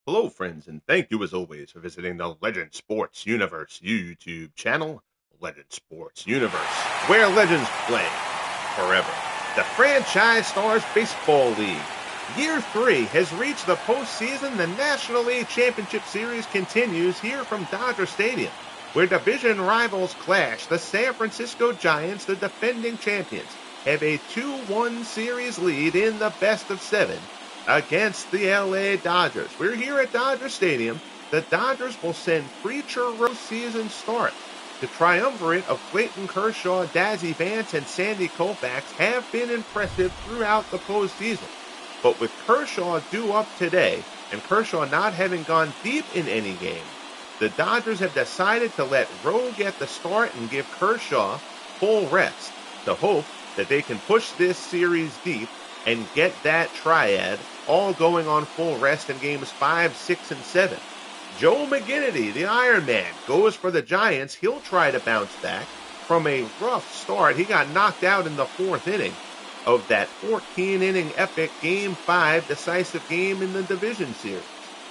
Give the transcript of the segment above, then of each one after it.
Hello, friends, and thank you as always for visiting the Legend Sports Universe YouTube channel, Legend Sports Universe, where legends play forever. The Franchise Stars Baseball League. Year 3 has reached the postseason. The National League Championship Series continues here from Dodger Stadium, where division rivals clash. The San Francisco Giants, the defending champions, have a 2-1 series lead in the best of 7 against the LA Dodgers. We're here at Dodger Stadium. The Dodgers will send Preacher Roe season start. The triumvirate of Clayton Kershaw, Dazzy Vance, and Sandy Koufax have been impressive throughout the postseason. But with Kershaw due up today, and Kershaw not having gone deep in any game, the Dodgers have decided to let Roe get the start and give Kershaw full rest to hope that they can push this series deep and get that triad all going on full rest in games 5, 6, and 7. Joe McGinnity, the Iron Man, goes for the Giants. He'll try to bounce back from a rough start. He got knocked out in the 4th inning of that 14-inning epic Game 5 decisive game in the division series.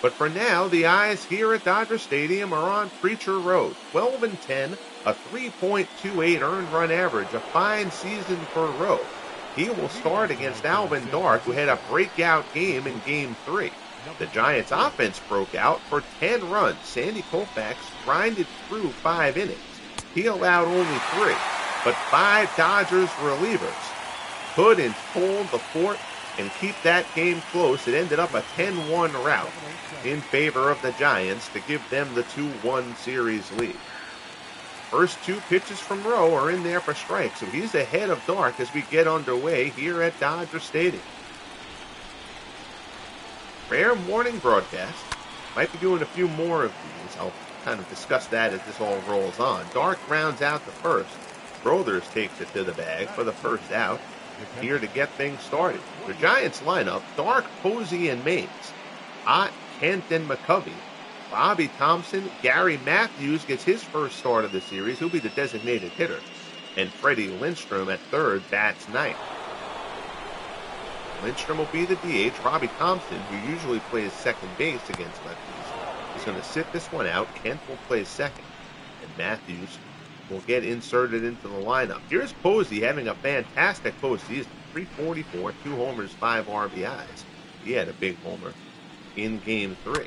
But for now, the eyes here at Dodger Stadium are on Preacher Roe. 12-10, a 3.28 earned run average, a fine season for Roe. He will start against Alvin Dark, who had a breakout game in Game 3. The Giants' offense broke out for 10 runs. Sandy Koufax grinded through 5 innings. He allowed only 3, but 5 Dodgers relievers could and hold the fort and keep that game close. It ended up a 10-1 rout in favor of the Giants to give them the 2-1 series lead. First 2 pitches from Roe are in there for strikes, so he's ahead of Dark as we get underway here at Dodger Stadium. Rare morning broadcast. Might be doing a few more of these. I'll kind of discuss that as this all rolls on. Dark rounds out the first. Brothers takes it to the bag for the first out. Here to get things started. The Giants lineup: Dark, Posey, and Mays. Ott, Kent, and McCovey. Bobby Thompson. Gary Matthews gets his first start of the series. He'll be the designated hitter. And Freddie Lindstrom at third bats ninth. Lindstrom will be the DH. Robbie Thompson, who usually plays second base against lefties, is going to sit this one out. Kent will play second. And Matthews will get inserted into the lineup. Here's Posey having a fantastic postseason. 344, 2 homers, 5 RBIs. He had a big homer in Game 3.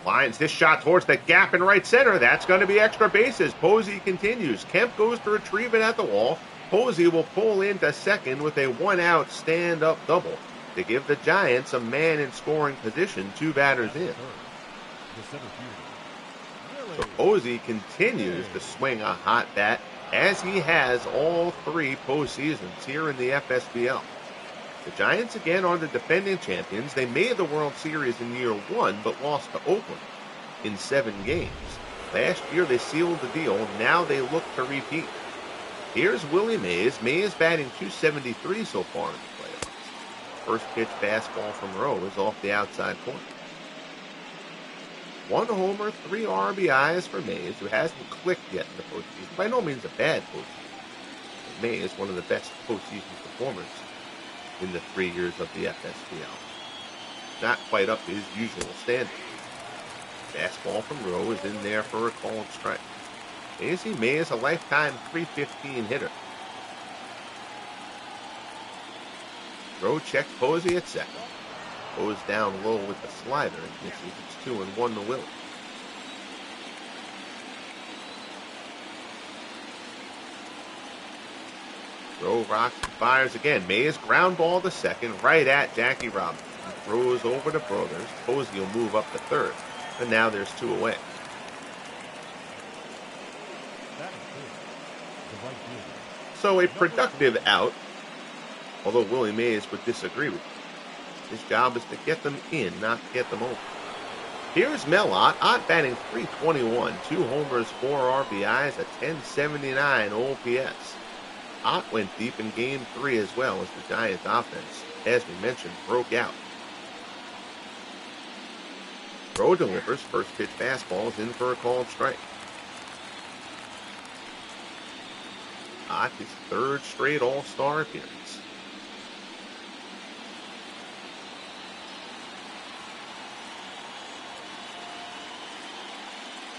Lines this shot towards the gap in right center. That's going to be extra bases. Posey continues. Kemp goes to retrieve it at the wall. Posey will pull into second with a 1-out stand-up double to give the Giants a man in scoring position, 2 batters in. So Posey continues to swing a hot bat, as he has all 3 postseasons here in the FSBL. The Giants again are the defending champions. They made the World Series in year 1, but lost to Oakland in 7 games. Last year they sealed the deal. Now they look to repeat. Here's Willie Mays. Mays batting .273 so far in the playoffs. First pitch fastball from Roe is off the outside corner. 1 homer, 3 RBIs for Mays, who hasn't clicked yet in the postseason. By no means a bad postseason. But Mays, one of the best postseason performers in the 3 years of the FSBL. Not quite up to his usual standard. Fastball from Roe is in there for a called strike. Casey Mays, a lifetime .315 hitter. Roe checks Posey at second. Goes down low with the slider and misses. It's 2-1 to Willie. Roe rocks and fires again. Mays ground ball to second, right at Jackie Robinson. Throws over to Brothers. Posey will move up to third. And now there's 2 away. So a productive out, although Willie Mays would disagree with you. His job is to get them in, not get them over. Here's Mel Ott. Ott batting .321, 2 homers, 4 RBIs, a .1079 OPS. Ott went deep in Game 3 as well as the Giants' offense, as we mentioned, broke out. Roe delivers. First pitch fastball is in for a called strike. Ott, his 3rd straight All-Star appearance.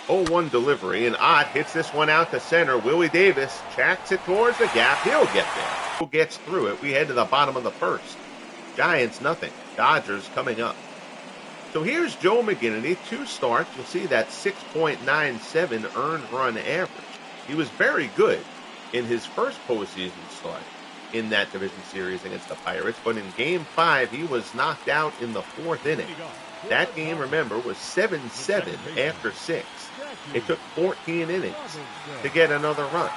0-1 delivery, and Ott hits this one out to center. Willie Davis checks it towards the gap. He'll get there. Who gets through it? We head to the bottom of the first. Giants nothing. Dodgers coming up. So here's Joe McGinnity, 2 starts. You'll see that 6.97 earned run average. He was very good in his first postseason start in that division series against the Pirates, but in Game 5, he was knocked out in the 4th inning. That game, remember, was 7-7 after 6. It took 14 innings to get another run,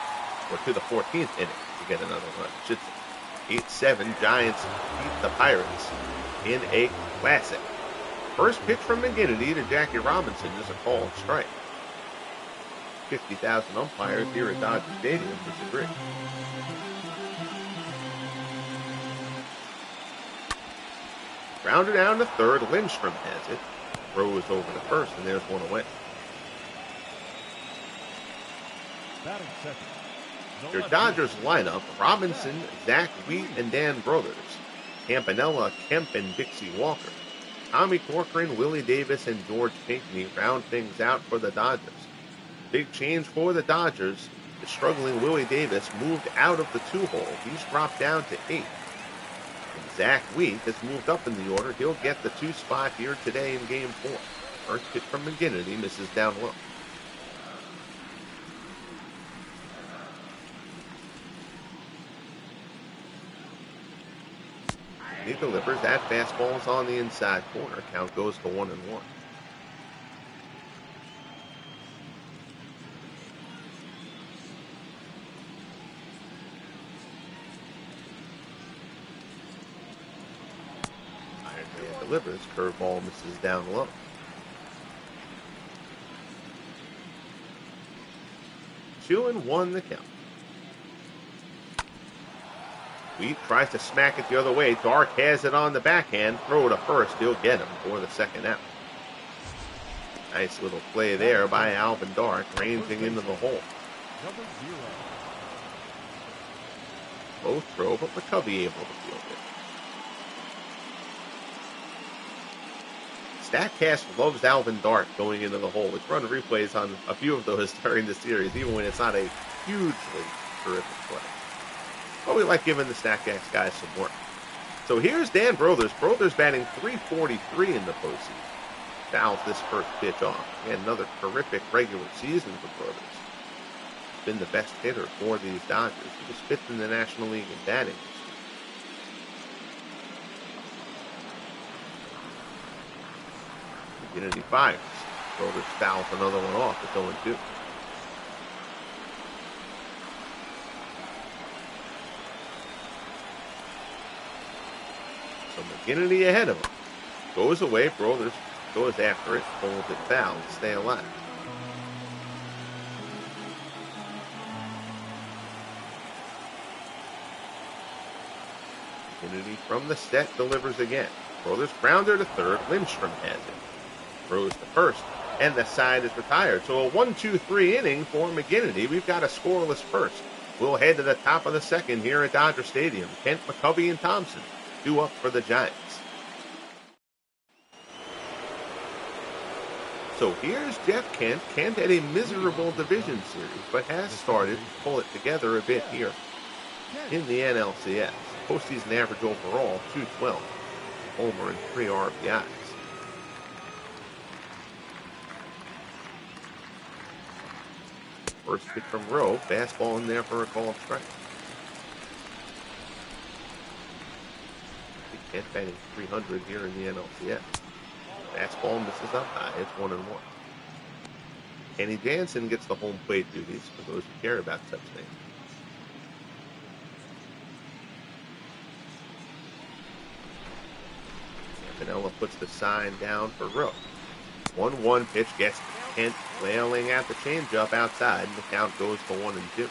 or to the 14th inning to get another run. 8-7, Giants beat the Pirates in a classic. First pitch from McGinnity to Jackie Robinson is a called strike. 50,000 umpires here at Dodger Stadium disagree. Grounded down to third. Lindstrom has it. Throws over to first, and there's one away. Your Dodgers lineup: Robinson, Zach Wheat, and Dan Brothers. Campanella, Kemp, and Dixie Walker. Tommy Corcoran, Willie Davis, and George Pinckney round things out for the Dodgers. Big change for the Dodgers. The struggling Willie Davis moved out of the 2-hole. He's dropped down to 8. And Zach Wheat has moved up in the order. He'll get the 2 spot here today in Game 4. First pitch from McGinnity misses down low. He delivers. That fastball is on the inside corner. Count goes to 1-1. Delivers. Curveball misses down low. Two and one the count. Wheat tries to smack it the other way. Dark has it on the backhand. Throw to first. He'll get him for the second out. Nice little play there by Alvin Dark, ranging into the hole. Both throw, but McCovey able to field it. StatCast loves Alvin Dark going into the hole. It's run replays on a few of those during the series, even when it's not a hugely terrific play. But we like giving the StatCast guys some work. So here's Dan Brothers. Brothers batting .343 in the postseason. Fouls this first pitch off. He had another terrific regular season for Brothers. Been the best hitter for these Dodgers. He was 5th in the National League in batting. McGinnity fires. Brothers fouls another one off. It's 0-2. So McGinnity ahead of him. Goes away. Brothers goes after it. Holds it foul. Stay alive. McGinnity from the set delivers again. Brothers grounder to third. Lindstrom has it. Throws to first. And the side is retired. So a 1-2-3 inning for McGinnity. We've got a scoreless first. We'll head to the top of the second here at Dodger Stadium. Kent, McCovey, and Thompson due up for the Giants. So here's Jeff Kent. Kent had a miserable division series, but has started to pull it together a bit here in the NLCS. Postseason average overall, 212. Homer and 3 RBIs. First pitch from Roe. Fastball in there for a called strike. Kent batting .300 here in the NLCS. Fastball misses up high. It's 1-1. Kenny Jansen gets the home plate duties for those who care about such things. Campanella puts the sign down for Roe. 1-1 pitch gets Kent flailing at the changeup outside, and the count goes to 1-2.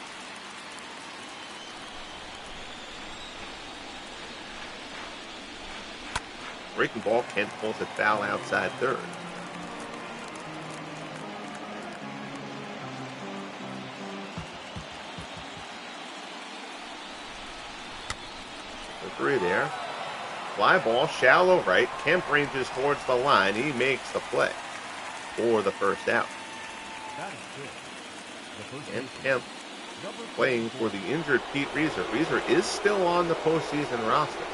Breaking ball, Kent pulls it foul outside third. The 3 there. Fly ball, shallow right. Kemp ranges towards the line. He makes the play for the first out. And Kemp playing for the injured Pete Reeser. Reeser is still on the postseason roster,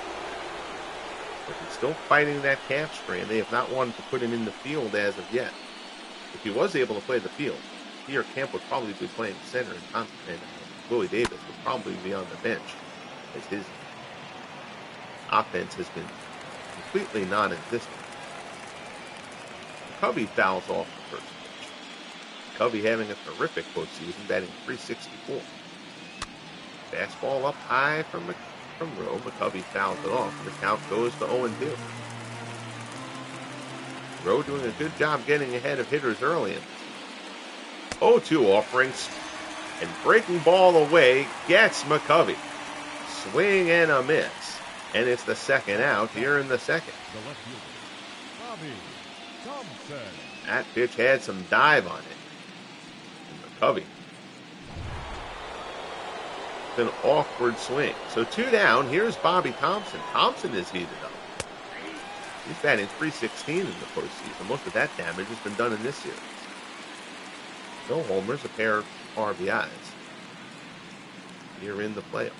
but he's still fighting that calf strain. They have not wanted to put him in the field as of yet. If he was able to play the field, he or Kemp would probably be playing center, and Willie Davis would probably be on the bench, as his offense has been completely non-existent. Covey fouls off the first pitch. Covey having a terrific postseason, batting .364. Fastball up high from Roe. McCovey fouls it off. The count goes to 0-2. Roe doing a good job getting ahead of hitters early in this. 0-2 offerings. And breaking ball away gets McCovey. Swing and a miss. And it's the second out here in the second. That pitch had some dive on it. And McCovey. It's an awkward swing. So 2 down. Here's Bobby Thompson. Thompson is heated up. He's batting .316 in the postseason. Most of that damage has been done in this series. No homers, a pair of RBIs here in the playoffs.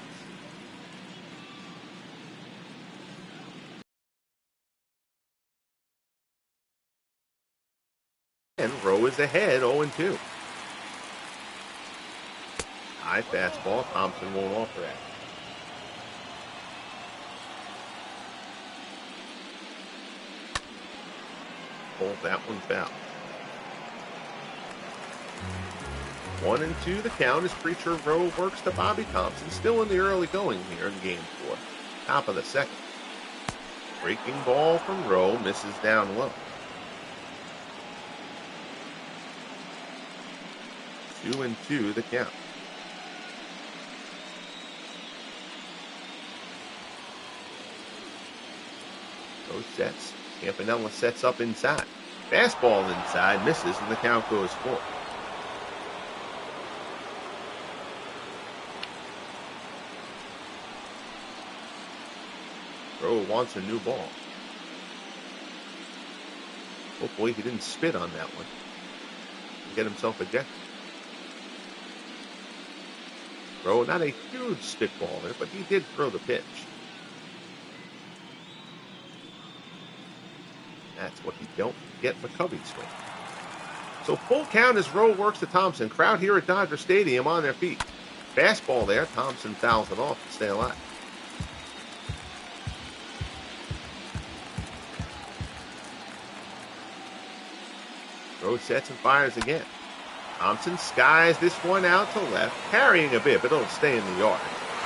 And Roe is ahead, 0-2. High fastball. Thompson won't offer that. Hold that one foul. 1-2 the count as Preacher Roe works to Bobby Thompson. Still in the early going here in game 4. Top of the second. Breaking ball from Roe. Misses down low. 2-2 the count. Roe sets. Campanella sets up inside. Fastball inside. Misses and the count goes 4. Roe wants a new ball. Hopefully he didn't spit on that one and get himself ejected. Roe, not a huge spitballer, but he did throw the pitch. That's what you don't get McCovey swing. So full count as Roe works to Thompson. Crowd here at Dodger Stadium on their feet. Fastball there. Thompson fouls it off to stay alive. Roe sets and fires again. Thompson skies this one out to left, carrying a bit, but it'll stay in the yard.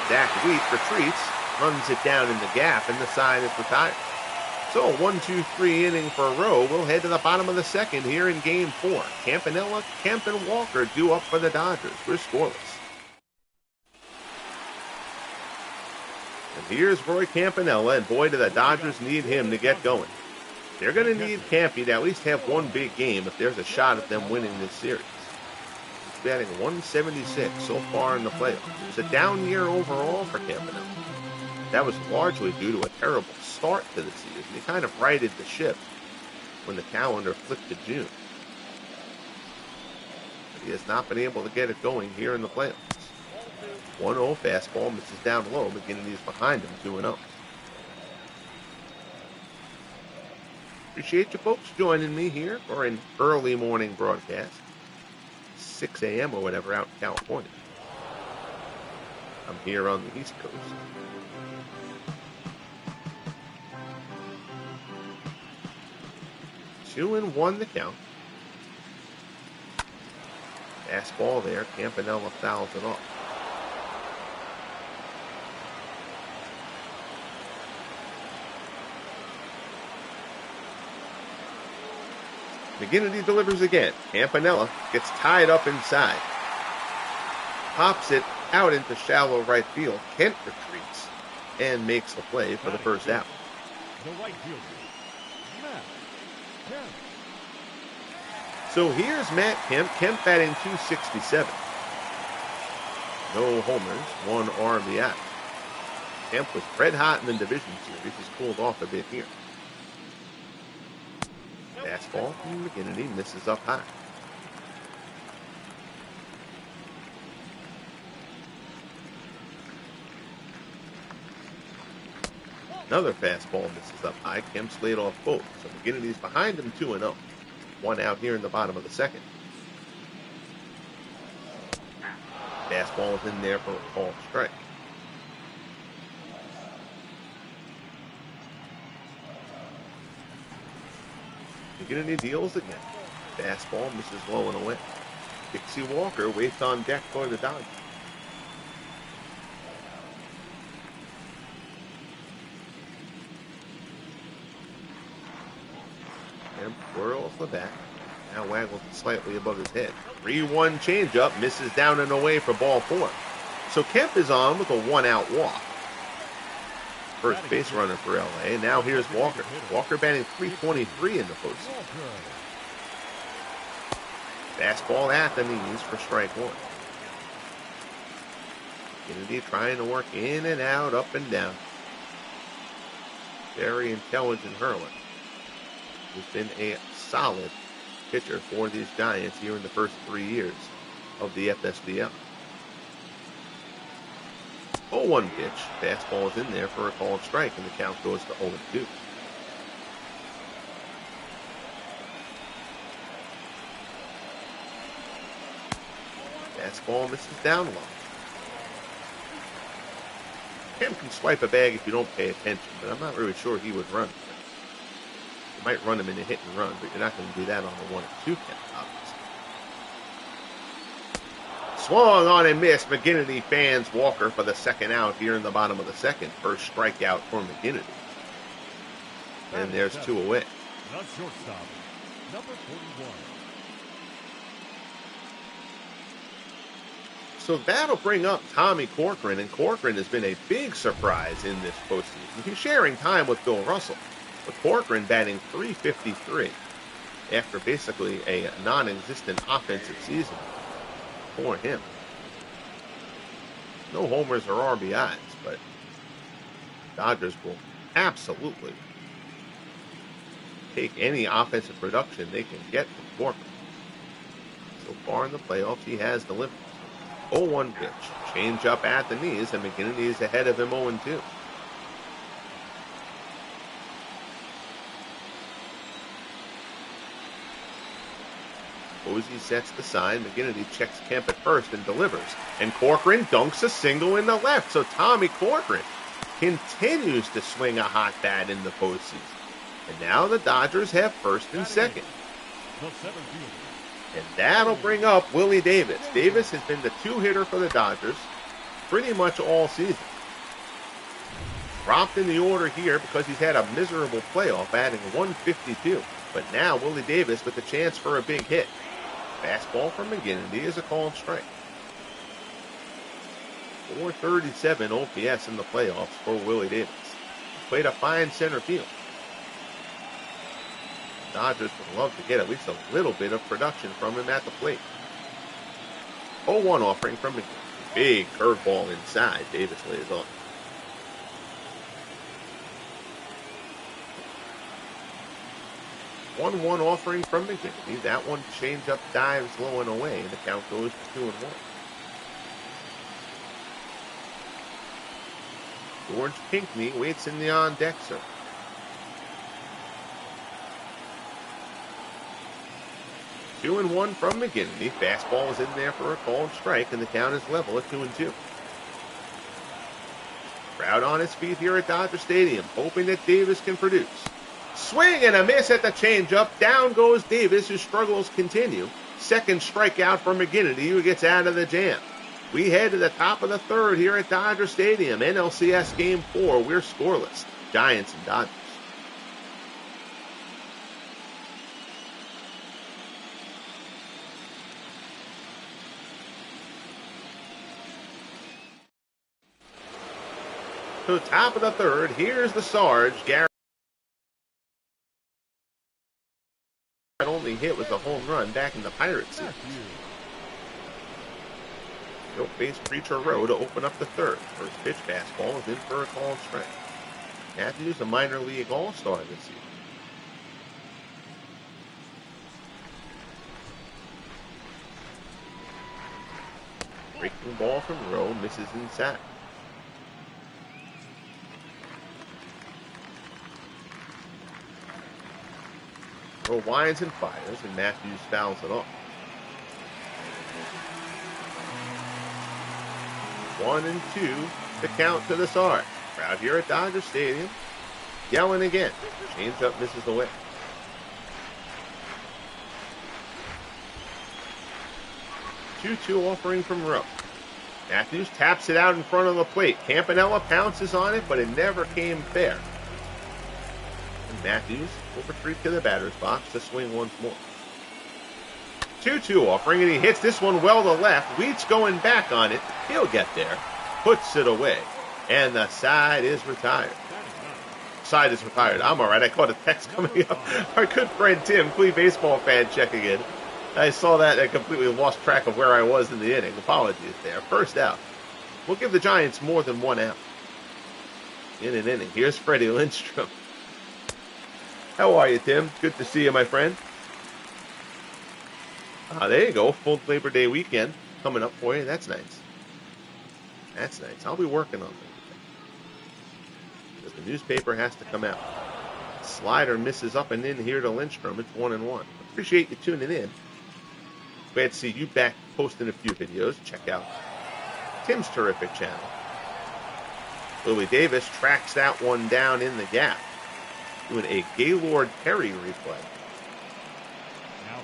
Zach Wheat retreats, runs it down in the gap, and the side is retired. So a 1-2-3 inning for Roe. We'll head to the bottom of the second here in game 4. Campanella, Kemp, and Walker due up for the Dodgers. We're scoreless. And here's Roy Campanella, and boy, do the Dodgers need him to get going. They're going to need Campy to at least have one big game if there's a shot at them winning this series. He's batting .176 so far in the playoffs. It's a down year overall for Campanella. That was largely due to a terrible start to the season. He kind of righted the ship when the calendar flipped to June. But he has not been able to get it going here in the playoffs. 1-0 fastball misses down low. McGinnity is behind him, 2-0. Appreciate you folks joining me here for an early morning broadcast. 6 a.m. or whatever out in California. I'm here on the East Coast. Two and 1 the count. Fastball there. Campanella fouls it off. McGinnity delivers again. Campanella gets tied up inside. Pops it out into shallow right field. Kent retreats and makes the play for the first out. The right fielder, Matt Kemp. So here's Matt Kemp. Kemp batting .267. No homers, 1 RBI. Kemp was red hot in the division series. He's cooled off a bit here. Fastball from McGinnity misses up high. Another fastball misses up high. Kemp's laid off both, so McGinnity's behind him 2-0. One out here in the bottom of the second. Fastball is in there for a called strike. McGinnity deals again. Fastball misses low and away. Dixie Walker waits on deck for the Dodgers. Kemp whirls the bat. Now waggles it slightly above his head. 3-1 changeup misses down and away for ball 4. So Kemp is on with a 1-out walk. First base runner for LA. Now here's Walker. Walker batting .323 in the postseason. Fastball at the knees for strike 1. Kennedy trying to work in and out, up and down. Very intelligent hurler. He's been a solid pitcher for these Giants here in the first 3 years of the FSBL. 0-1 pitch. Fastball is in there for a called strike, and the count goes to 0-2. Fastball misses down low. Kemp can swipe a bag if you don't pay attention, but I'm not really sure he would run. You might run him in a hit and run, but you're not going to do that on the 1-2 count, obviously. Swung on and missed. McGinnity fans Walker for the second out here in the bottom of the second. First strikeout for McGinnity. And there's 2 away. Not shortstop, number 41. So that'll bring up Tommy Corcoran, and Corcoran has been a big surprise in this postseason. He's sharing time with Bill Russell, but Corcoran batting .353 after basically a non-existent offensive season for him. No homers or RBIs, but Dodgers will absolutely take any offensive production they can get from Corcoran. So far in the playoffs, he has delivered. 0-1 pitch. Change up at the knees, and McGinnity is ahead of him 0-2. Posey sets the sign. McGinnity checks Kemp at first and delivers. And Corcoran dunks a single in the left. So Tommy Corcoran continues to swing a hot bat in the postseason. And now the Dodgers have first and second. And that'll bring up Willie Davis. Davis has been the 2-hitter for the Dodgers pretty much all season. Dropped in the order here because he's had a miserable playoff, adding 152. But now Willie Davis with a chance for a big hit. Fastball from McGinnity is a called strike. 437 OPS in the playoffs for Willie Davis. He played a fine center field. Dodgers would love to get at least a little bit of production from him at the plate. 0-1 offering from McGinnity. Big curveball inside. Davis lays off. One offering from McGinnity. That one changeup dives low and away, and the count goes to 2-1. George Pinckney waits in the on-deck circle. 2-1 from McGinnity. Fastball is in there for a called strike, and the count is level at 2-2. Crowd on his feet here at Dodger Stadium, hoping that Davis can produce. Swing and a miss at the changeup. Down goes Davis, whose struggles continue. Second strikeout for McGinnity, who gets out of the jam. We head to the top of the third here at Dodger Stadium. NLCS Game 4. We're scoreless. Giants and Dodgers. So top of the third, here's the Sarge. Garrett only hit was a home run back in the Pirates series. He'll face Preacher Roe to open up the third. First pitch fastball is in for a called strike. Matthews, a minor league all-star this season. Breaking ball from Roe misses inside. Roe winds and fires, and Matthews fouls it off. 1-2 to count to the start. Crowd here at Dodger Stadium yelling again. Changeup misses away. 2-2 offering from Roe. Matthews taps it out in front of the plate. Campanella pounces on it, but it never came fair. And Matthews will retreat to the batter's box to swing once more. 2-2 offering, and he hits this one well to left. Wheat's going back on it. He'll get there. Puts it away. And the side is retired. Side is retired. I'm all right. I caught a text coming up. Our good friend Tim, Clee baseball fan, checking in. I saw that and completely lost track of where I was in the inning. Apologies there. First out. We'll give the Giants more than one out in an inning. Here's Freddie Lindstrom. How are you, Tim? Good to see you, my friend. There you go. Full Labor Day weekend coming up for you. That's nice. That's nice. I'll be working on that. Because the newspaper has to come out. Slider misses up and in here to Lindstrom. It's 1-1. Appreciate you tuning in. Glad to see you back posting a few videos. Check out Tim's terrific channel. Louis Davis tracks that one down in the gap. Doing a Gaylord Perry replay.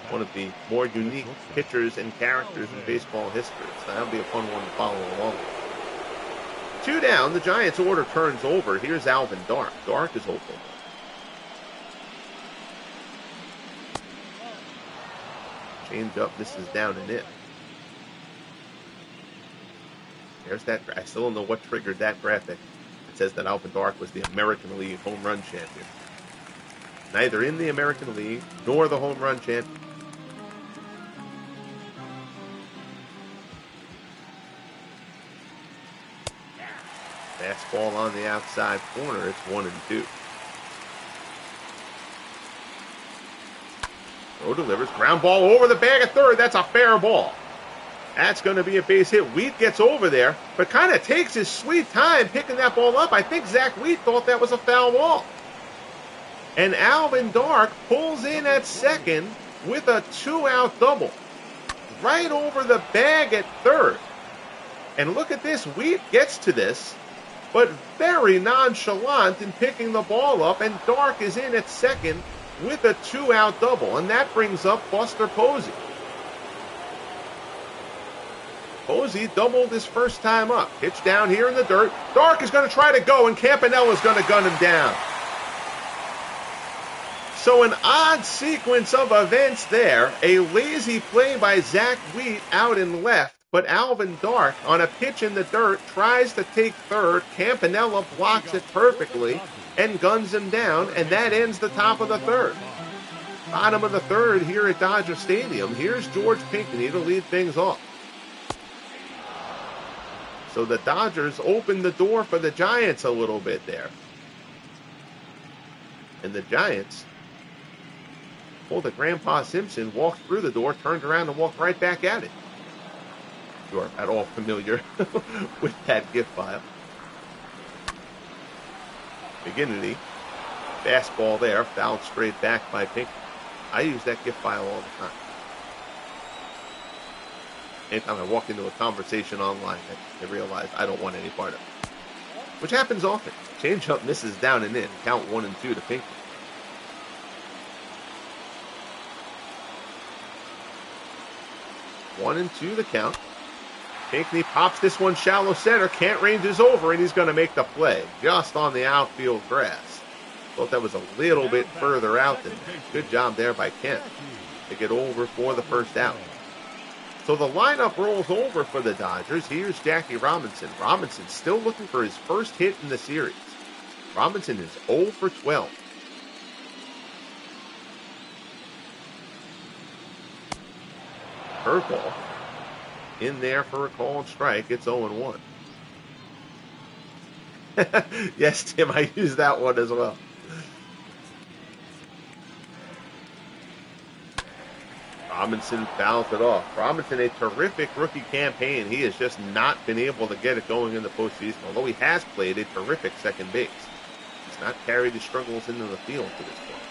One of the more unique pitchers and characters in baseball history. So that'll be a fun one to follow along with. 2 down. The Giants' order turns over. Here's Alvin Dark. Dark is open. Change up. This is down and in. There's that. I still don't know what triggered that graphic. It says that Alvin Dark was the American League home run champion. Neither in the American League nor the home run champion. Fastball on the outside corner. It's 1-2. Roe delivers. Ground ball over the bag at third. That's a fair ball. That's going to be a base hit. Wheat gets over there, but kind of takes his sweet time picking that ball up. I think Zach Wheat thought that was a foul ball. And Alvin Dark pulls in at second with a 2-out double. Right over the bag at third. And look at this. Wheat gets to this, but very nonchalant in picking the ball up. And Dark is in at second with a 2-out double. And that brings up Buster Posey. Posey doubled his first time up. Pitch down here in the dirt. Dark is going to try to go, and Campanella is going to gun him down. So an odd sequence of events there. A lazy play by Zach Wheat out in left, but Alvin Dark on a pitch in the dirt tries to take third. Campanella blocks it perfectly and guns him down, and that ends the top of the third. Bottom of the third here at Dodger Stadium. Here's George Pinckney to lead things off. So the Dodgers opened the door for the Giants a little bit there. And the Giants pulled a Grandpa Simpson, walked through the door, turned around, and walked right back at it. You are at all familiar with that GIF file. McGinnity, fastball there, fouled straight back by Pinckney. I use that GIF file all the time. Anytime I walk into a conversation online, I realize I don't want any part of it. Which happens often. Changeup misses down and in. Count 1-2 to Pinckney. One and two the count. Pinckney pops this one shallow center. Kent ranges over, and he's going to make the play. Just on the outfield grass. Thought that was a little bit further out than that. Good job there by Kent to get over for the first out. So the lineup rolls over for the Dodgers. Here's Jackie Robinson. Robinson still looking for his first hit in the series. Robinson is 0 for 12. Curveball in there for a called strike. It's 0-1. Yes, Tim, I used that one as well. Robinson fouls it off. Robinson, a terrific rookie campaign. He has just not been able to get it going in the postseason, although he has played a terrific second base. He's not carried his struggles into the field to this point.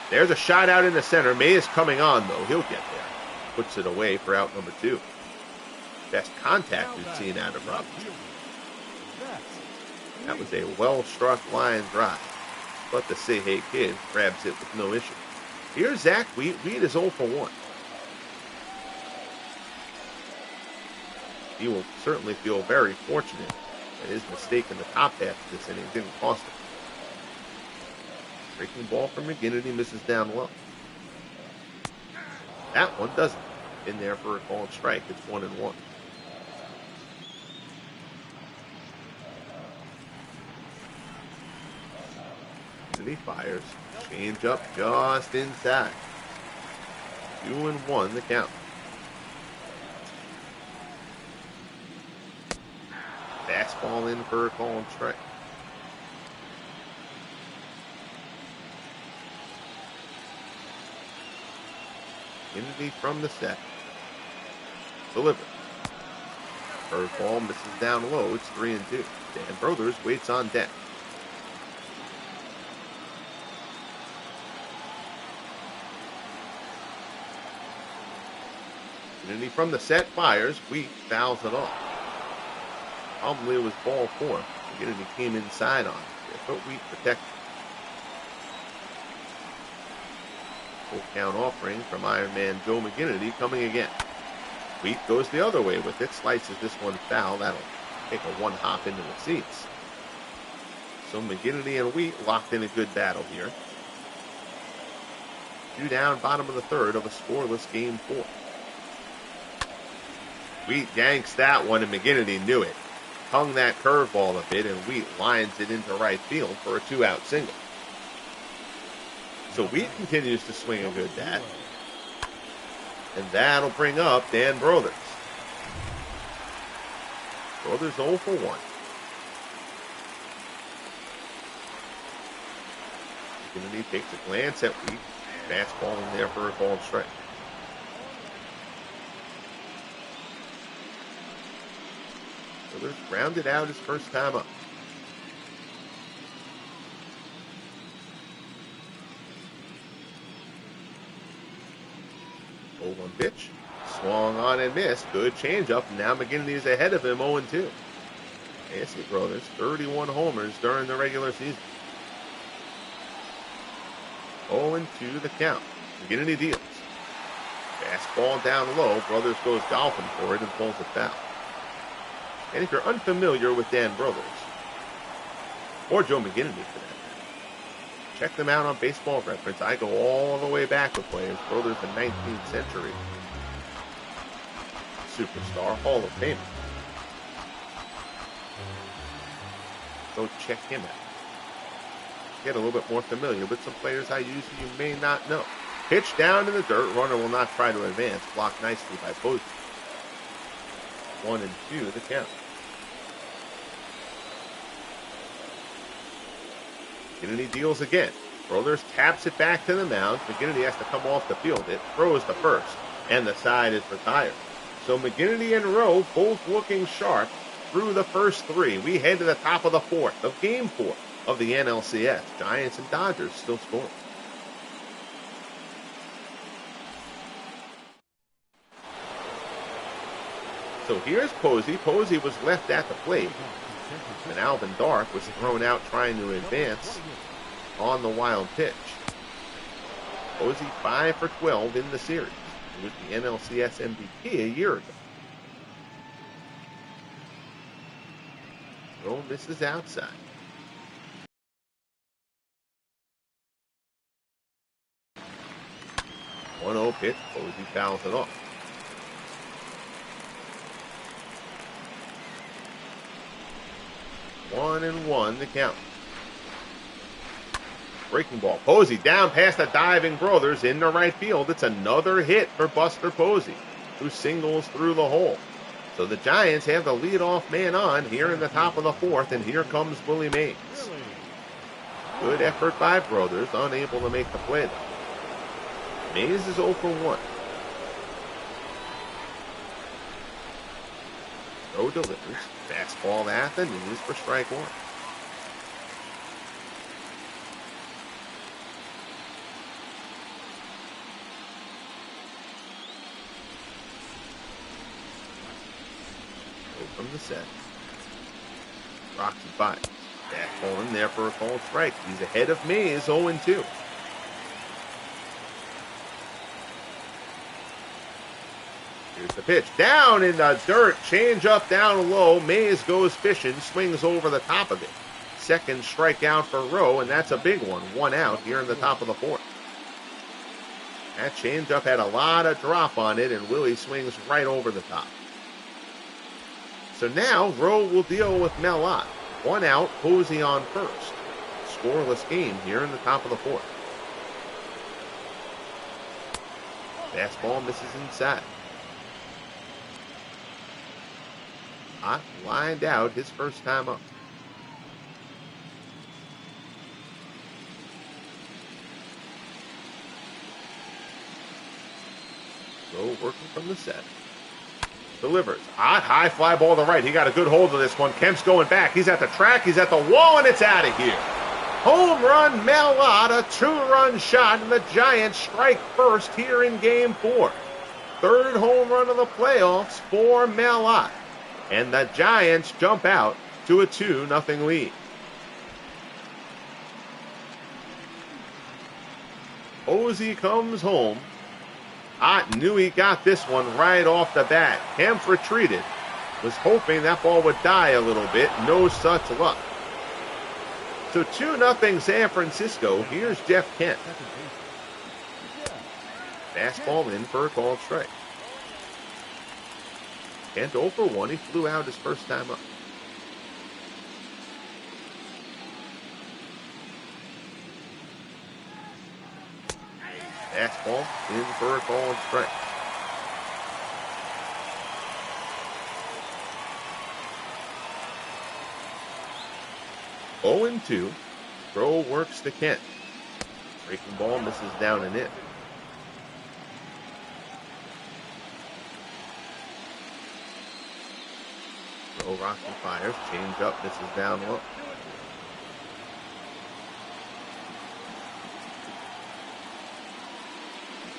There's a shot out in the center. May is coming on, though. He'll get there. Puts it away for out number 2. Best contact we've seen out of Robinson. That was a well-struck line drive. But the Say-Hey kid grabs it with no issue. Here's Zach Wheat. Wheat is 0 for 1. He will certainly feel very fortunate that his mistake in the top half of this inning didn't cost him. Breaking ball from McGinnity, misses down low. That one doesn't. In there for a called strike. It's 1-1. McGinnity fires. Change up just inside. 2-1 the count. Fastball in for a called strike. McGinnity from the set. Delivered. Curveball misses down low. It's 3-2. Dan Brothers waits on deck. McGinnity from the set fires. Wheat fouls it off. Probably was ball 4. McGinnity came inside on it. But Wheat protected. Full count offering from Iron Man Joe McGinnity coming again. Wheat goes the other way with it. Slices this one foul. That'll take a one hop into the seats. So McGinnity and Wheat locked in a good battle here. 2 down, bottom of the third of a scoreless game 4. Wheat yanks that one, and McGinnity knew it. Hung that curveball a bit, and Wheat lines it into right field for a 2-out single. So Wheat continues to swing a good bat. And that'll bring up Dan Brothers. Brothers 0 for 1. McGinnity takes a glance at Wheat. Fastball in there for a called strike. Brothers rounded out his first time up. 0-1 pitch. Swung on and missed. Good changeup. Now McGinnity is ahead of him 0-2. Nancy Brothers, 31 homers during the regular season. 0-2 the count. McGinnity deals. Fastball down low. Brothers goes golfing for it and pulls it foul. And if you're unfamiliar with Dan Brothers, or Joe McGinnity for that matter, check them out on Baseball Reference. I go all the way back with players. Brothers, the 19th century superstar, Hall of Famer. Go check him out. Get a little bit more familiar with some players I use who you may not know. Pitch down in the dirt. Runner will not try to advance. Blocked nicely by Posey. 1-2 the count. McGinnity deals again. Brothers taps it back to the mound. McGinnity has to come off the field. It throws the first, and the side is retired. So McGinnity and Roe both looking sharp through the first 3. We head to the top of the 4th, of game 4 of the NLCS. Giants and Dodgers still scoring. So here's Posey. Posey was left at the plate. And Alvin Dark was thrown out trying to advance on the wild pitch. Posey 5 for 12 in the series. He was the NLCS MVP a year ago. Roe misses outside. One 1-0 pitch. Posey fouls it off. 1-1 the count. Breaking ball. Posey down past the diving Brothers into right field. It's another hit for Buster Posey, who singles through the hole. So the Giants have the leadoff man on here in the top of the 4th, and here comes Willie Mays. Good effort by Brothers, unable to make the play though. Mays is 0 for 1. Roe delivers. Fastball at the knees for strike 1. from the set. Rocks and fires. Fastball in there for a called strike. He's ahead of Mays, 0-2. Here's the pitch. Down in the dirt. Change up down low. Mays goes fishing. Swings over the top of it. Second strikeout for Roe, and that's a big one. 1 out here in the top of the 4th. That changeup had a lot of drop on it, and Willie swings right over the top. So now Roe will deal with Melot. 1 out, Posey on first. Scoreless game here in the top of the 4th. Fastball misses inside. Ott lined out his first time up. Roe working from the set. Delivers. Ott, high fly ball to right. He got a good hold of this one. Kemp's going back. He's at the track. He's at the wall, and it's out of here. Home run, Melot, a 2-run shot, and the Giants strike first here in Game 4. Third home run of the playoffs for Melot. And the Giants jump out to a 2-0 lead. Posey comes home. Ott knew he got this one right off the bat. Kemp retreated. Was hoping that ball would die a little bit. No such luck. So 2-0 San Francisco. Here's Jeff Kent. Fastball in for a called strike. Kent 0 for 1. He flew out his first time up. Fastball in for a called strike. Oh and 2. Roe works to Kent. Breaking ball misses down and in. Roe rocks and fires. Change up, misses down low.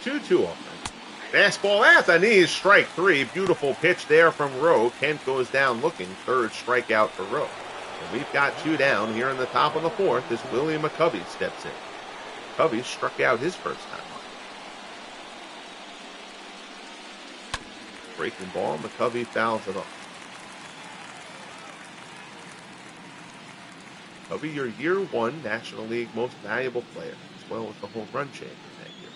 Two offense. Fastball at the knees, strike 3. Beautiful pitch there from Roe. Kent goes down looking. Third strikeout for Roe. And we've got 2 down here in the top of the 4th as Willie McCovey steps in. McCovey struck out his first time up. Breaking ball, McCovey fouls it off. McCovey, your year 1 National League most valuable player, as well as the home run champion that year.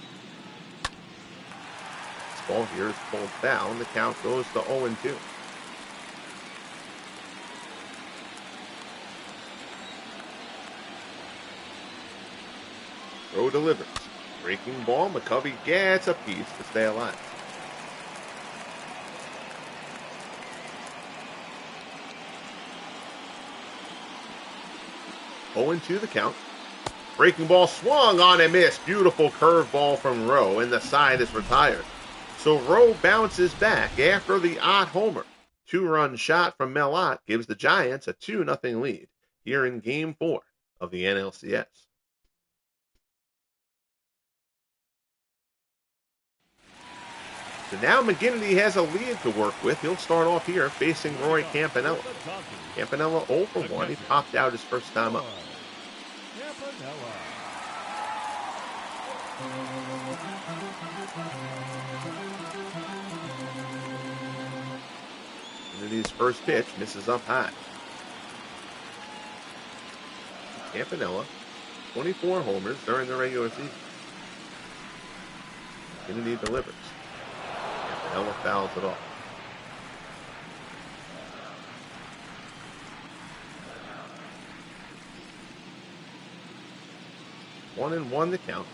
Ball here is pulled down. The count goes to 0-2. Roe delivers. Breaking ball. McCovey gets a piece to stay alive. Oh and 2 the count. Breaking ball swung on and missed. Beautiful curveball from Roe, and the side is retired. So Roe bounces back after the Ott homer. 2-run shot from Melot gives the Giants a 2-0 lead here in Game 4 of the NLCS. So now McGinnity has a lead to work with. He'll start off here facing Roy Campanella. Campanella 0 for 1. He popped out his first time up. Kennedy's first pitch misses up high. Campanella, 24 homers during the regular season. Kennedy delivers. Campanella fouls it off. One and 1 the count.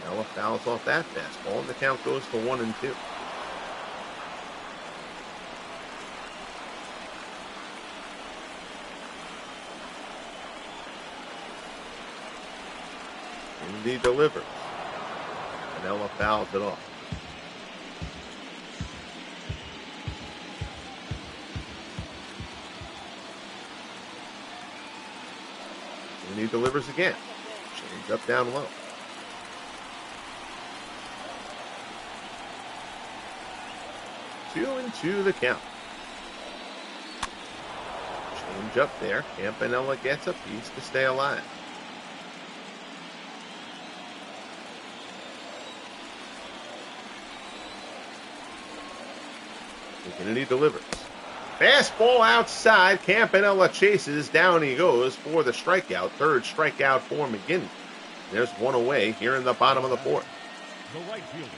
Campanella fouls off that fastball, and the count goes to 1-2. Kennedy delivers. Campanella fouls it off. Kennedy delivers again. Change up down low. Two and 2 the count. Change up there. Campanella gets a piece to stay alive. McGinnity delivers. Fastball outside. Campanella chases. Down he goes for the strikeout. Third strikeout for McGinnity. There's one away here in the bottom of the fourth. The right fielder,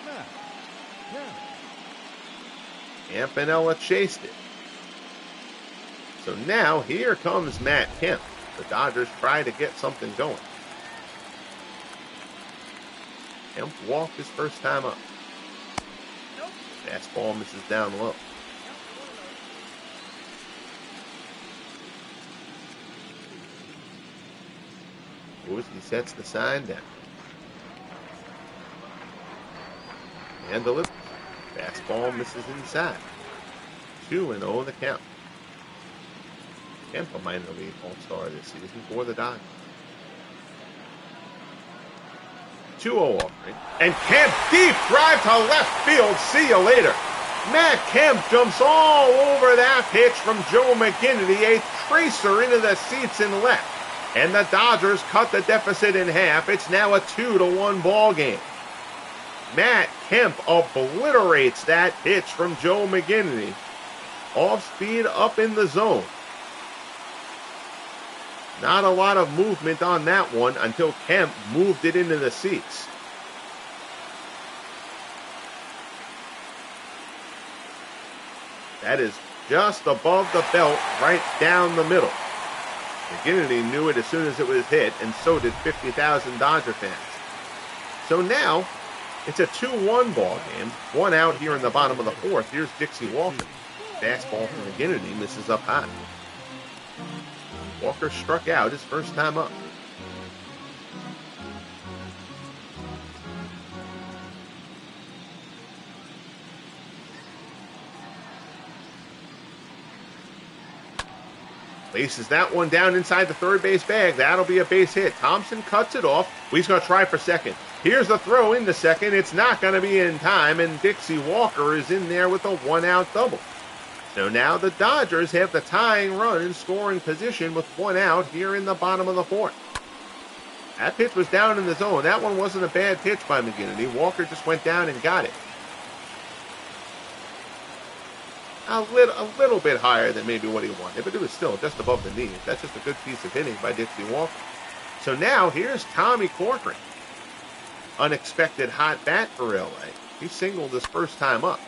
Matt Kemp. Campanella chased it. So now here comes Matt Kemp. The Dodgers try to get something going. Kemp walked his first time up. Fastball misses down low. He sets the sign down. And delivers. Fastball misses inside. 2-0 the count. Kemp, a minor league all-star this season for the Dodgers. 2-0 offering. And Kemp, deep drive to left field. See you later. Matt Kemp jumps all over that pitch from Joe McGinnity. A tracer into the seats in left. And the Dodgers cut the deficit in half. It's now a 2-1 ball game. Matt Kemp obliterates that pitch from Joe McGinnity. Off speed up in the zone. Not a lot of movement on that one until Kemp moved it into the seats. That is just above the belt, right down the middle. McGinnity knew it as soon as it was hit, and so did 50,000 Dodger fans. So now, it's a 2-1 ball game. One out here in the bottom of the fourth. Here's Dixie Walker. Fastball from McGinnity misses up high. Walker struck out his first time up. Places that one down inside the third base bag. That'll be a base hit. Thompson cuts it off. He's going to try for second. Here's the throw into second. It's not going to be in time, and Dixie Walker is in there with a one-out double. So now the Dodgers have the tying run in scoring position with one out here in the bottom of the fourth. That pitch was down in the zone. That one wasn't a bad pitch by McGinnity. Walker just went down and got it. A little bit higher than maybe what he wanted, but it was still just above the knees. That's just a good piece of hitting by Dixie Walker. So now here's Tommy Corcoran. Unexpected hot bat for LA. He singled his first time up.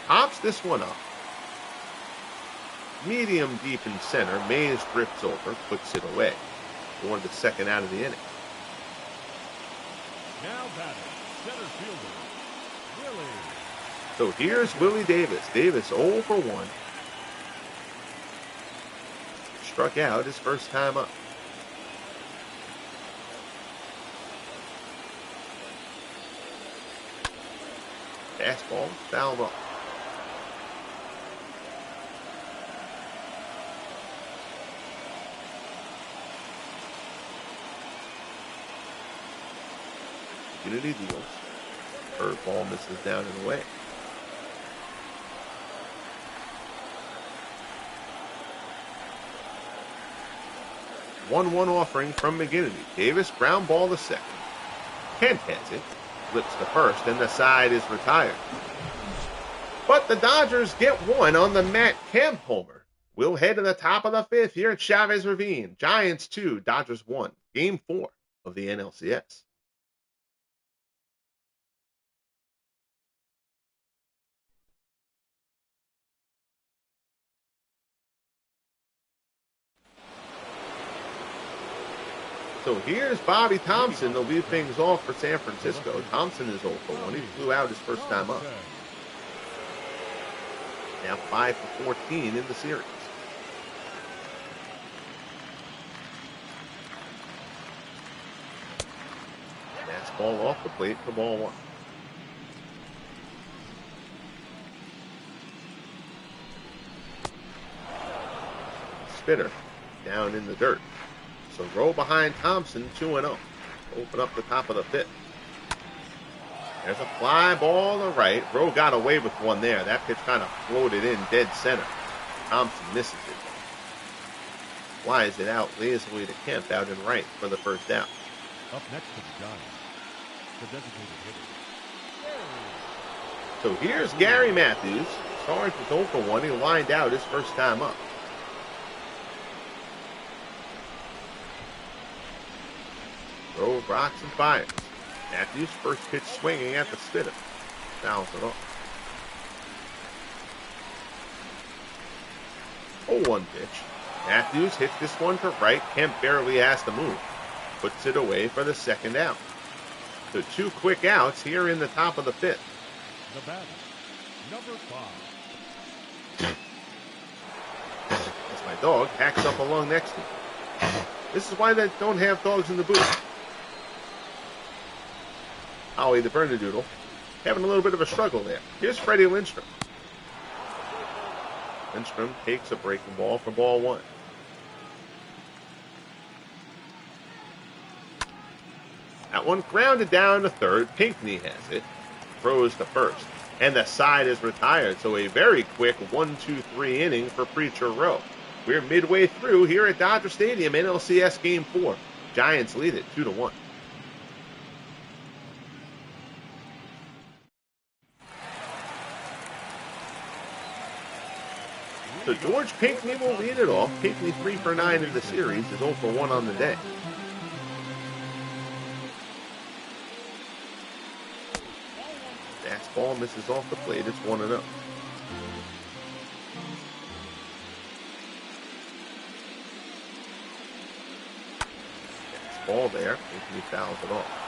Pops this one up. Medium deep in center. Mays drifts over, puts it away. For the second out of the inning. Now batting, center fielder, Willie. So here's Willie Davis. Davis 0 for 1. Struck out his first time up. Fastball fouled off. McGinnity deals. Curveball misses down and away. One offering from McGinnity. Davis ground ball to second. Kent has it. Flips to first, and the side is retired. But the Dodgers get one on the Matt Kemp homer. We'll head to the top of the fifth here at Chavez Ravine. Giants 2, Dodgers 1. Game 4 of the NLCS. So here's Bobby Thompson to lead things off for San Francisco. Thompson is 0 for 1. He flew out his first time up. Now 5 for 14 in the series. Fastball off the plate for ball 1. Spitter down in the dirt. So Roe behind Thompson, 2-0. Open up the top of the fifth. There's a fly ball to right. Roe got away with one there. That pitch kind of floated in dead center. Thompson misses it. flies it out lazily to Kemp out in right for the first out. Up next to the Giants, the designated hitter. So here's Gary Matthews. Stars was 0 for 1. He lined out his first time up. Roe rocks and fires. Matthews first pitch swinging at the spitter. Fouls it off. 0-1 pitch. Matthews hits this one to right. Kemp barely has to move. Puts it away for the second out. So 2 quick outs here in the top of the 5th. The batter, number 5. As my dog hacks up along next to me. This is why they don't have dogs in the booth. Howie the Bernedoodle having a little bit of a struggle there. Here's Freddie Lindstrom. Lindstrom takes a breaking ball for ball 1. That one grounded down to third. Pinckney has it. Throws to first. And the side is retired. So a very quick 1-2-3 inning for Preacher Roe. We're midway through here at Dodger Stadium, NLCS Game 4. Giants lead it 2-1. So George Pinckney will lead it off. Pinckney 3 for 9 in the series, is 0 for 1 on the day. Fastball misses off the plate. It's 1-0. Fastball there. Pinckney fouls it off.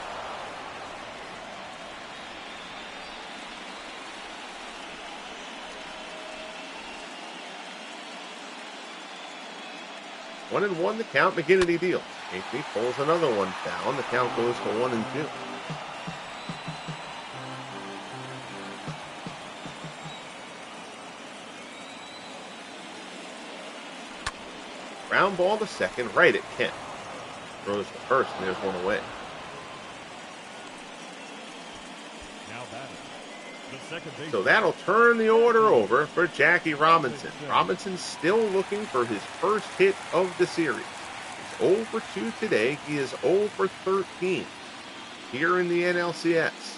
One and one, the count. McGinnity deals. Pinckney pulls another one down. The count goes to 1-2. Ground ball to second, right at Kemp. Throws to first, and there's one away. Now batting, the second baseman. So that'll turn the order over for Jackie Robinson. Robinson still looking for his first hit of the series. He's 0 for 2 today. He is 0 for 13 here in the NLCS.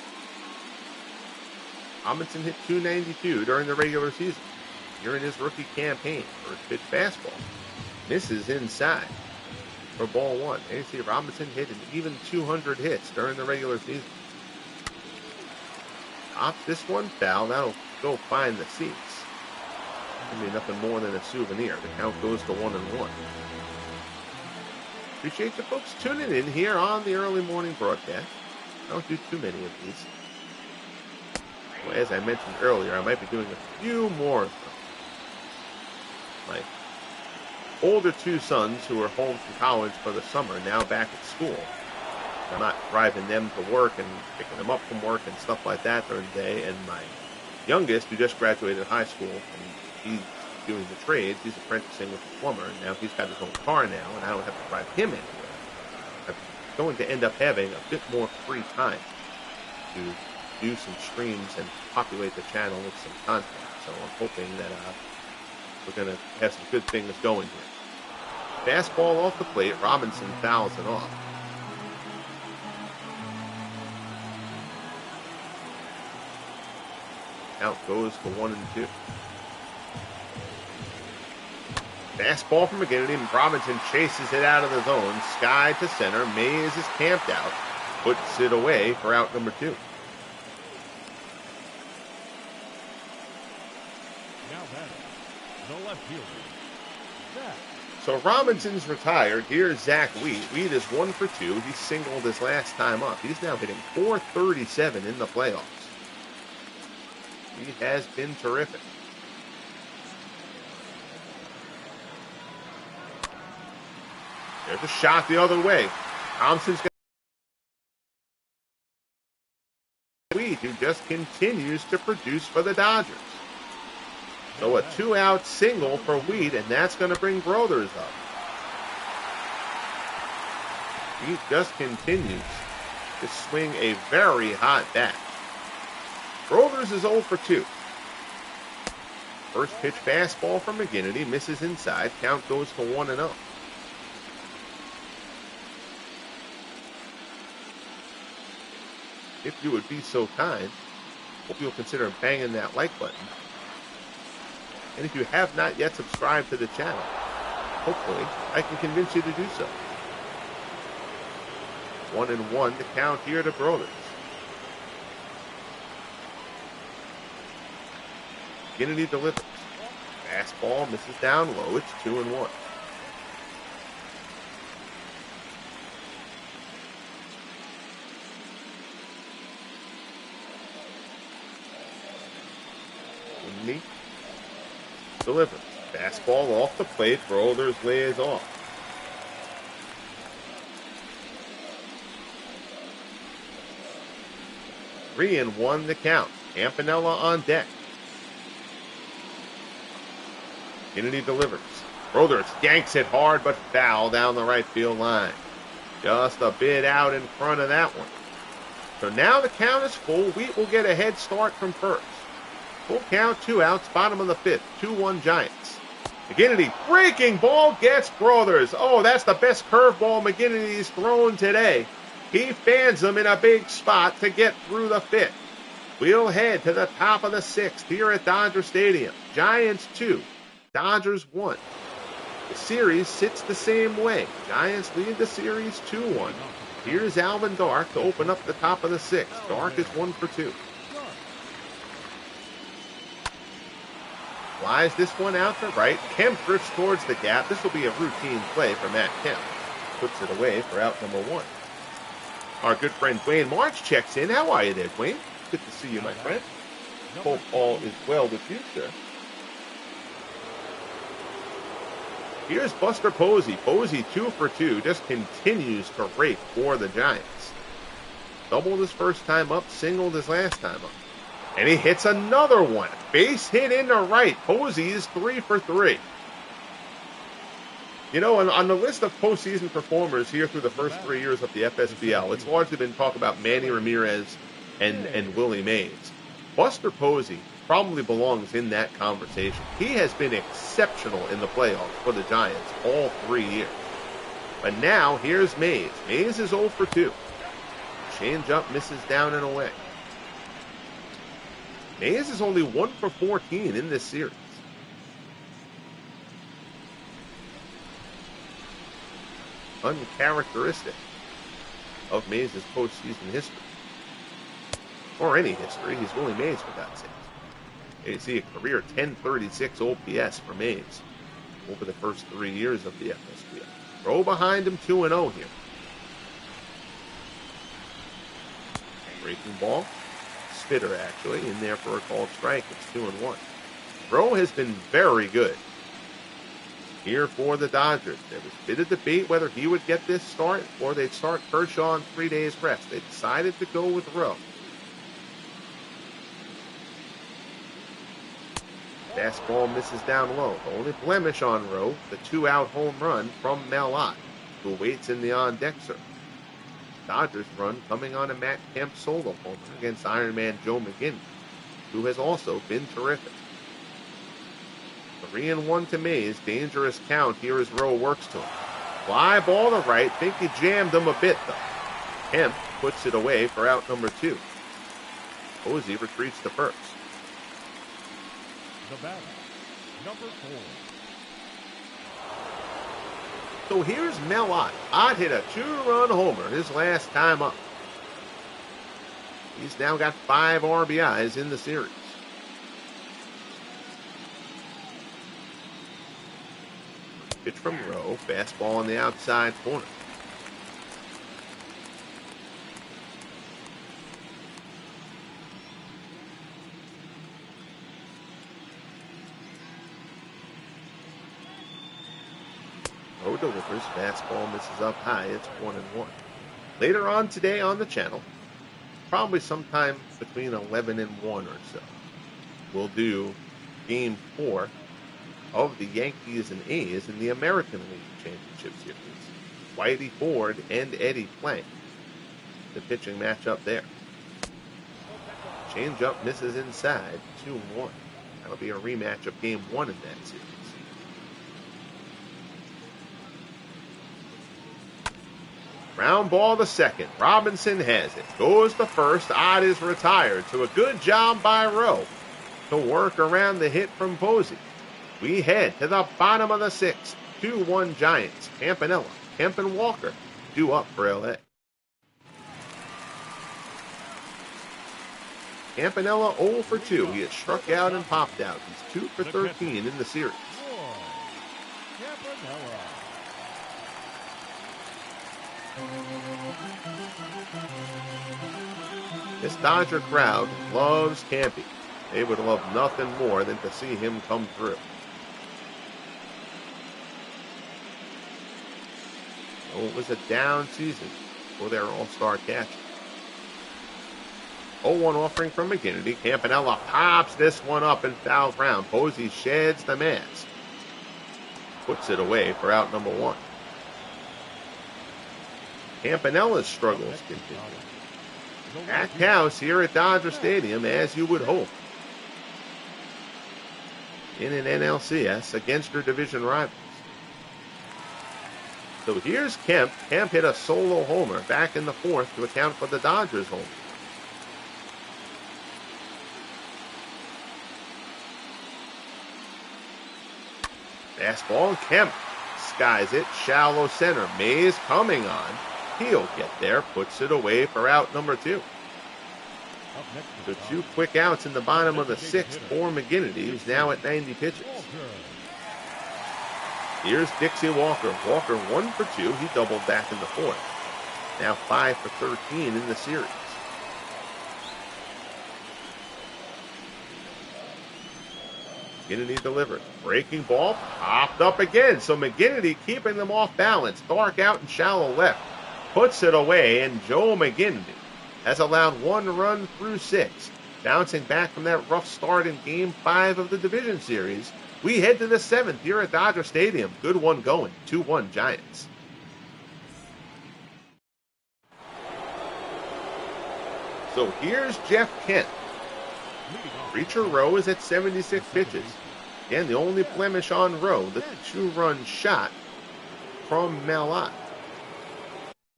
Robinson hit .292 during the regular season. Here in his rookie campaign, first pitch fastball. Misses inside for ball 1. A.C. Robinson hit an even 200 hits during the regular season. Pops this one foul. That'll go find the seats. It'll be nothing more than a souvenir. The count goes to 1-1. Appreciate you folks tuning in here on the early morning broadcast. I don't do too many of these. Well, as I mentioned earlier, I might be doing a few more of them. My older 2 sons who are home from college for the summer, now back at school. I'm not driving them to work and picking them up from work and stuff like that during the day. And my youngest, who just graduated high school, and he's doing the trades, he's apprenticing with a plumber, and now he's got his own car now, and I don't have to drive him anywhere. I'm going to end up having a bit more free time to do some streams and populate the channel with some content. So I'm hoping that we're going to have some good things going here. Fastball off the plate. Robinson fouls it off. Count goes to 1-2. Fastball from McGinnity, and Robinson chases it out of the zone. Sky to center. Mays is camped out. Puts it away for out number 2. Now batting, the left fielder, Zach. So Robinson's retired. Here's Zach Wheat. Wheat is 1 for 2. He singled his last time up. He's now hitting .437 in the playoffs. He has been terrific. There's a shot the other way. Thompson's got Wheat, who just continues to produce for the Dodgers. So a 2-out single for Wheat, and that's going to bring Brothers up. Wheat just continues to swing a very hot bat. Brothers is 0 for 2. First pitch fastball from McGinnity, misses inside. Count goes to 1-0. if you would be so kind, hope you'll consider banging that like button. And if you have not yet subscribed to the channel, hopefully I can convince you to do so. 1-1 to count here to Brothers. McGinnity delivers. Fastball misses down low. It's 2-1. McGinnity delivers. Fastball off the plate. Brothers lays off. Three and one to count. Campanella on deck. Kennedy delivers. Brothers yanks it hard, but foul down the right field line. Just a bit out in front of that one. So now the count is full. Wheat will get a head start from first. Full count, 2 outs, bottom of the fifth. 2-1 Giants. McGinnity, breaking ball, gets Brothers. Oh, that's the best curveball McGinnity's thrown today. He fans them in a big spot to get through the fifth. We'll head to the top of the sixth here at Dodger Stadium. Giants 2, Dodgers 1. The series sits the same way. Giants lead the series 2-1. Here's Alvin Dark to open up the top of the sixth. Dark is 1 for 2. Flies this one out to right. Kemp drifts towards the gap. This will be a routine play for Matt Kemp. Puts it away for out number 1. Our good friend Dwayne March checks in. How are you there, Dwayne? Good to see you, my friend. Hope all is well with you, sir. Here's Buster Posey. Posey 2 for 2. Just continues to rake for the Giants. Doubled his first time up, singled his last time up. And he hits another one. Base hit into right. Posey is 3 for 3. You know, on the list of postseason performers here through the first 3 years of the FSBL, it's largely been talk about Manny Ramirez and Willie Mays. Buster Posey probably belongs in that conversation. He has been exceptional in the playoffs for the Giants all 3 years. But now, here's Mays. Mays is 0 for 2. Changeup misses down and away. Mays is only 1 for 14 in this series. Uncharacteristic of Mays' postseason history. Or any history. He's Willie Mays, for God's sake. You see a career 1036 OPS for Mays over the first 3 years of the FSBL. Throw behind him, 2-0 here. Breaking ball. Spitter, actually, in there for a called strike. It's 2-1. Roe has been very good here for the Dodgers. There was a bit of debate whether he would get this start or they'd start Kershaw on 3 days rest. They decided to go with Roe. Fastball misses down low. The only blemish on Roe, the 2-out home run from Mel Ott, who waits in the on-deck circle. Dodgers run coming on a Matt Kemp solo homer against Ironman Joe McGinnity, who has also been terrific. 3-1 to Mays. Dangerous count here as Roe works to him. Fly ball to right. Think he jammed him a bit, though. Kemp puts it away for out number 2. Posey retreats to first. The batter, number 4. So here's Mel Ott. Ott hit a 2-run homer his last time up. He's now got 5 RBIs in the series. Pitch from Roe. Fastball on the outside corner. Roe delivers. Fastball misses up high. It's 1-1. Later on today on the channel, probably sometime between 11 and 1 or so, we'll do Game 4 of the Yankees and A's in the American League Championship Series. Whitey Ford and Eddie Plank, the pitching matchup there. Changeup misses inside, 2-1. That'll be a rematch of Game 1 in that series. Ground ball to second. Robinson has it. Goes to first. Ott is retired. So a good job by Roe to work around the hit from Posey. We head to the bottom of the sixth. 2-1 Giants. Campanella, Kemp, and Walker due up for L.A. Campanella 0 for 2. He has struck out and popped out. He's 2 for 13 in the series. This Dodger crowd loves Campy. They would love nothing more than to see him come through. So it was a down season for their all-star catcher. 0-1 offering from McGinnity. Campanella pops this one up and fouls round. Posey sheds the mask. Puts it away for out number 1. Campanella's struggles continue. Packed house here at Dodger Stadium, as you would hope, in an NLCS against your division rivals. So here's Kemp. Kemp hit a solo homer back in the 4th to account for the Dodgers' home. Fastball, Kemp skies it, shallow center. Mays coming on. He'll get there, puts it away for out number 2. So 2 quick outs in the bottom of the 6th for McGinnity, who's now at 90 pitches. Here's Dixie Walker. Walker 1 for 2. He doubled back in the 4th. Now 5 for 13 in the series. McGinnity delivers. Breaking ball, popped up again. So McGinnity keeping them off balance. Dark out and shallow left. Puts it away, and Joe McGinnity has allowed 1 run through 6. Bouncing back from that rough start in Game 5 of the division series, we head to the 7th here at Dodger Stadium. Good one going. 2-1 Giants. So here's Jeff Kent. Preacher Roe is at 76 pitches. Again, the only blemish on Roe, the 2-run shot from Malott.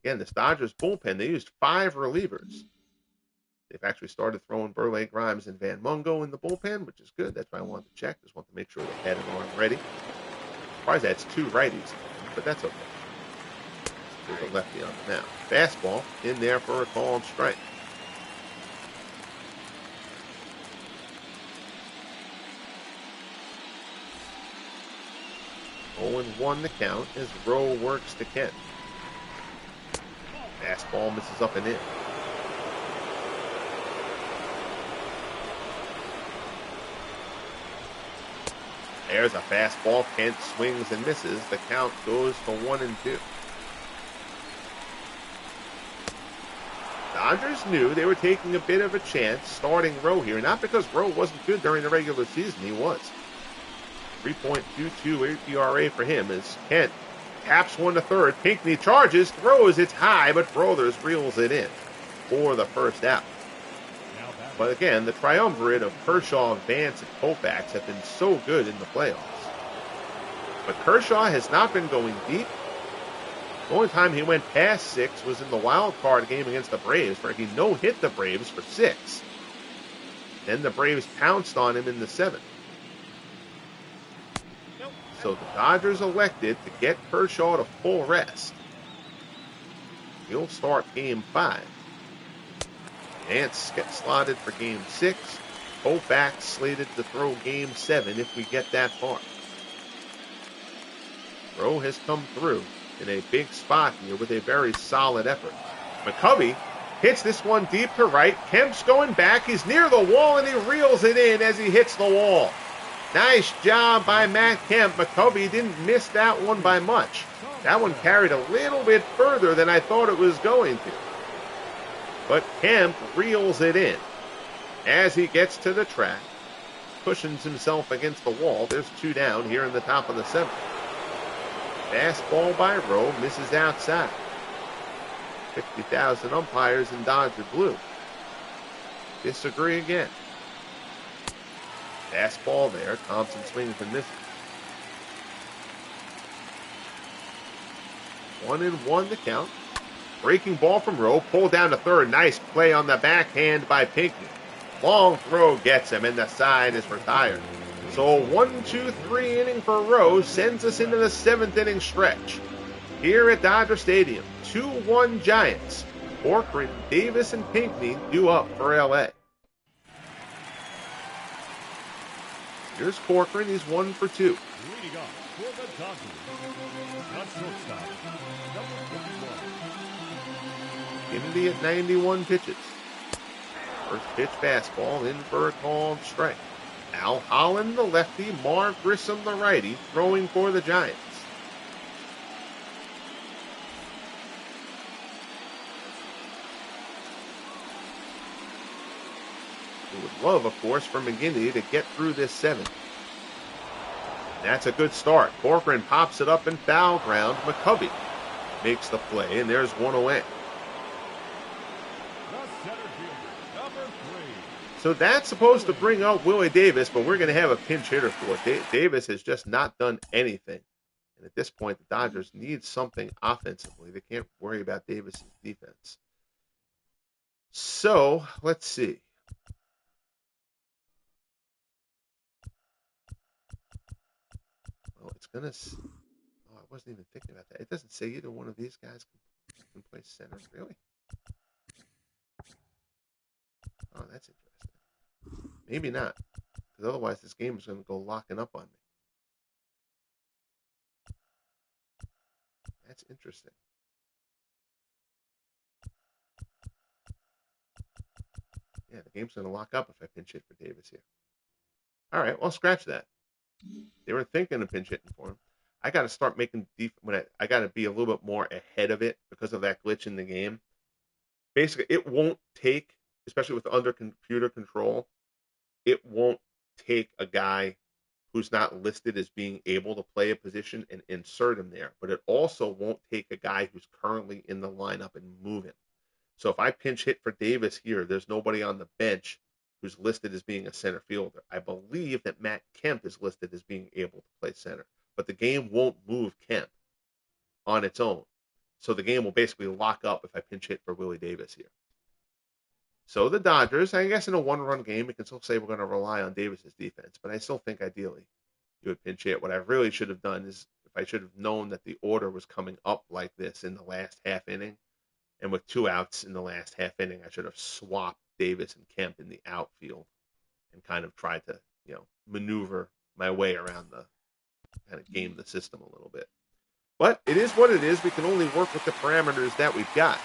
Again, this Dodgers bullpen, they used 5 relievers. They've actually started throwing Burleigh, Grimes, and Van Mungo in the bullpen, which is good. That's why I wanted to check. Just want to make sure they had an arm ready. Surprised that's 2 righties, but that's okay. There's a lefty on the mound. Fastball in there for a called strike. Oh, and 1 the count as Roe works to Kent. Fastball misses up and in. There's a fastball. Kent swings and misses. The count goes to 1-2. Dodgers knew they were taking a bit of a chance starting Roe here. Not because Roe wasn't good during the regular season. He was. 3.22 ERA for him as Kent taps 1 to third. Pinckney charges, throws, it's high, but Brothers reels it in for the first out. But again, the triumvirate of Kershaw, Vance, and Koufax have been so good in the playoffs. But Kershaw has not been going deep. The only time he went past 6 was in the wild card game against the Braves, where he no-hit the Braves for 6. Then the Braves pounced on him in the 7th. So the Dodgers elected to get Kershaw to full rest. He'll start Game 5. Vance gets slotted for Game 6. Koufax slated to throw Game 7 if we get that far. Roe has come through in a big spot here with a very solid effort. McCovey hits this one deep to right. Kemp's going back. He's near the wall, and he reels it in as he hits the wall. Nice job by Matt Kemp. McCovey didn't miss that one by much. That one carried a little bit further than I thought it was going to. But Kemp reels it in as he gets to the track, cushions himself against the wall. There's 2 down here in the top of the 7th. Fastball by Roe misses outside. 50,000 umpires in Dodger blue disagree again. Fastball there. Thompson swings and misses. 1-1 the count. Breaking ball from Roe, pulled down to third. Nice play on the backhand by Pinckney. Long throw gets him, and the side is retired. So a 1-2-3 inning for Roe sends us into the 7th inning stretch. Here at Dodger Stadium, 2-1 Giants. Corcoran, Davis, and Pinckney due up for LA. Here's Corcoran, he's 1 for 2. Leading off for the Dodgers, at shortstop, number 51. Kennedy at 91 pitches. First pitch fastball in for a called strike. Al Holland, the lefty, Marv Grissom, the righty, throwing for the Giants. We would love, of course, for McGinnity to get through this 7th. That's a good start. Corcoran pops it up in foul ground. McCovey makes the play, and there's one away. So that's supposed to bring up Willie Davis, but we're going to have a pinch hitter for it. Davis has just not done anything. And at this point, the Dodgers need something offensively. They can't worry about Davis's defense. So let's see. Oh, it's going to... Oh, I wasn't even thinking about that. It doesn't say either one of these guys can play center. Really? Oh, that's interesting. Maybe not, because otherwise this game is going to go locking up on me. That's interesting. Yeah, the game's going to lock up if I pinch hit for Davis here. All right, well, scratch that. They were thinking of pinch hitting for him. I got to start making I got to be a little bit more ahead of it because of that glitch in the game. Basically, it won't take, especially with under computer control, it won't take a guy who's not listed as being able to play a position and insert him there. But it also won't take a guy who's currently in the lineup and move him. So if I pinch hit for Davis here, there's nobody on the bench who's listed as being a center fielder. I believe that Matt Kemp is listed as being able to play center. But the game won't move Kemp on its own. So the game will basically lock up if I pinch hit for Willie Davis here. So the Dodgers, I guess in a one-run game, we can still say we're going to rely on Davis's defense, but I still think ideally you would pinch hit. What I really should have done is, if I should have known that the order was coming up like this in the last half inning, and with 2 outs in the last half inning, I should have swapped Davis and Kemp in the outfield and kind of tried to, maneuver my way around kind of game the system a little bit. But it is what it is. We can only work with the parameters that we've got.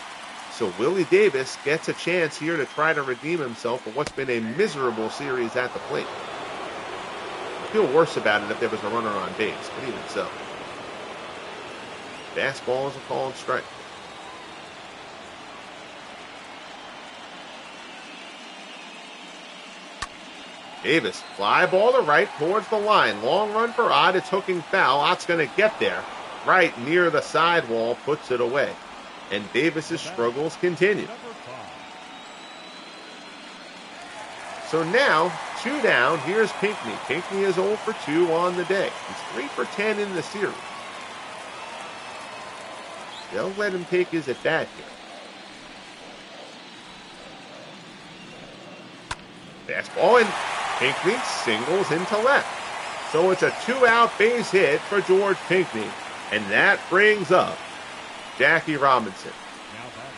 So Willie Davis gets a chance here to try to redeem himself for what's been a miserable series at the plate. I feel worse about it if there was a runner on base, but even so. Fastball is a called strike. Davis, fly ball to right towards the line. Long run for Ott. It's hooking foul. Ott's going to get there. Right near the sidewall, puts it away. And Davis's struggles continue. So now, 2 down. Here's Pinckney. Pinckney is 0 for 2 on the day. He's 3 for 10 in the series. They'll let him take his at bat here. Fastball, and Pinckney singles into left. So it's a 2-out base hit for George Pinckney. And that brings up Jackie Robinson. Now batting,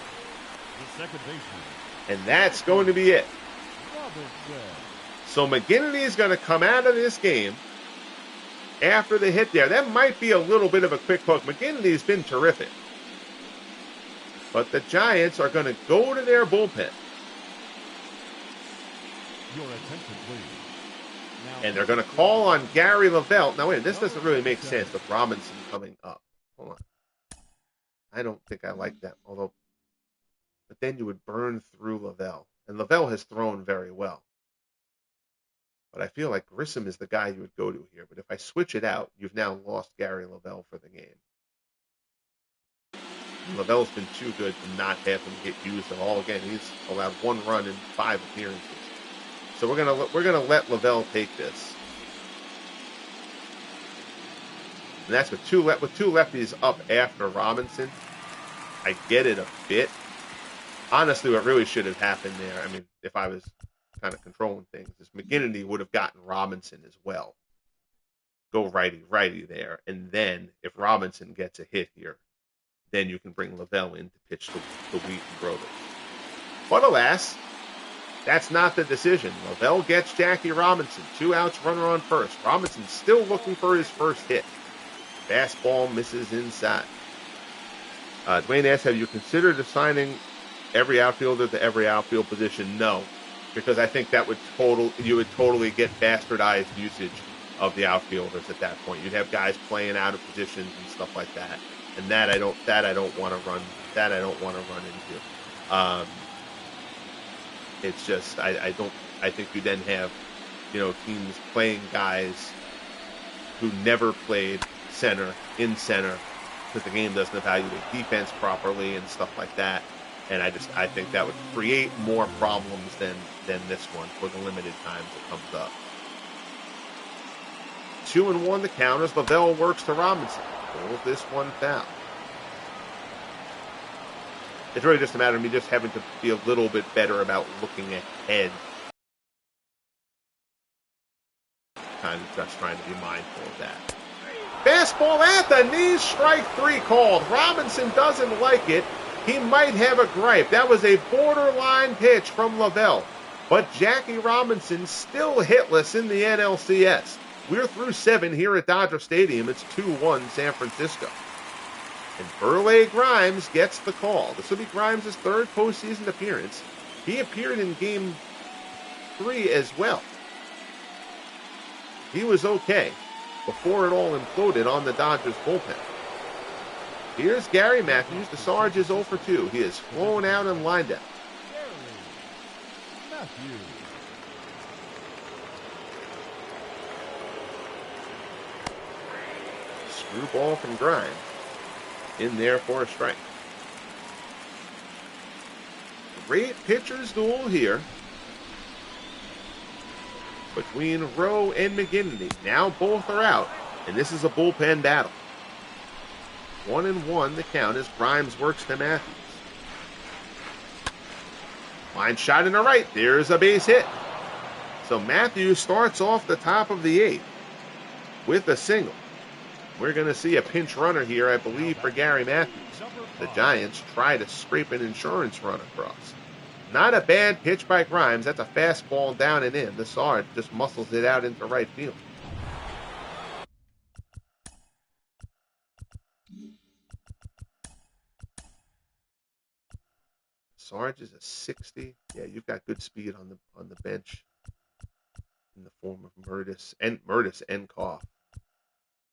the second baseman. And that's going to be it. So McGinnity is going to come out of this game after the hit there. That might be a little bit of a quick hook. McGinnity's been terrific. But the Giants are going to go to their bullpen. Your attention, please. And they're going to call on Gary Lavelle. Now, wait, this doesn't really make sense with Robinson coming up. Hold on. I don't think I like that. But then you would burn through Lavelle. And Lavelle has thrown very well. But I feel like Grissom is the guy you would go to here. But if I switch it out, you've now lost Gary Lavelle for the game. Lavelle's been too good to not have him get used at all. Again, he's allowed 1 run in 5 appearances. So we're gonna let Lavelle take this. And that's with two lefties up after Robinson. I get it a bit. Honestly, what really should have happened there, I mean, if I was kind of controlling things, is McGinnity would have gotten Robinson as well. Go righty there. And then if Robinson gets a hit here, then you can bring Lavelle in to pitch the Wheaton brothers. But alas, that's not the decision. Lavelle gets Jackie Robinson. 2 outs, runner on first. Robinson's still looking for his first hit. Fastball misses inside. Dwayne asks, have you considered assigning every outfielder to every outfield position? No, because I think that you would totally get bastardized usage of the outfielders at that point. You'd have guys playing out of positions and stuff like that, and that I don't want to run into. It's just I think you then have teams playing guys who never played center because the game doesn't evaluate defense properly and stuff like that. And I think that would create more problems than this one for the limited times it comes up. 2-1 the count as Lavelle works to Robinson. Pulls this one foul. It's really just a matter of me just having to be a little bit better about looking ahead. Kind of just trying to be mindful of that. Fastball at the knees, strike 3 called. Robinson doesn't like it. He might have a gripe. That was a borderline pitch from Lavelle. But Jackie Robinson still hitless in the NLCS. We're through 7 here at Dodger Stadium. It's 2-1 San Francisco. And Burleigh Grimes gets the call. This will be Grimes' 3rd postseason appearance. He appeared in Game 3 as well. He was okay before it all imploded on the Dodgers bullpen. Here's Gary Matthews. The Sarge is 0 for 2. He is flown out and lined out. Screwball from Grimes. In there for a strike. Great pitcher's duel here between Roe and McGinnity. Now both are out, and this is a bullpen battle. 1-1 the count as Grimes works to Matthews. Line shot in the right. There's a base hit. So Matthews starts off the top of the 8th with a single. We're going to see a pinch runner here, I believe, for Gary Matthews. The Giants try to scrape an insurance run across. Not a bad pitch by Grimes. That's a fastball down and in. The Sarge just muscles it out into right field. Sarge is a 60. Yeah, you've got good speed on the bench in the form of Murtis and Koff.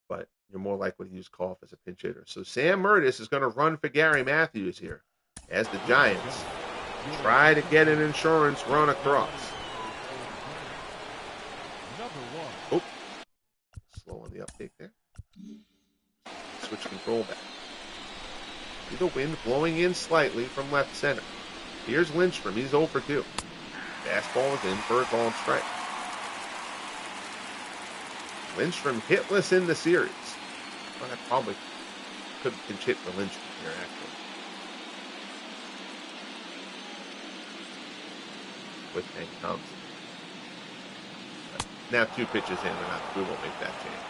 But you're more likely to use Koff as a pinch hitter. So Sam Murtis is going to run for Gary Matthews here as the Giants try to get an insurance run across. Oh, slow on the uptake there. Switch control back. See the wind blowing in slightly from left center. Here's Lindstrom. He's 0 for 2. Fastball is in for a called strike. Lindstrom hitless in the series. Well, that probably could have pinch hit for Lindstrom here, actually. With Hank Thompson. But now 2 pitches in, we won't make that change.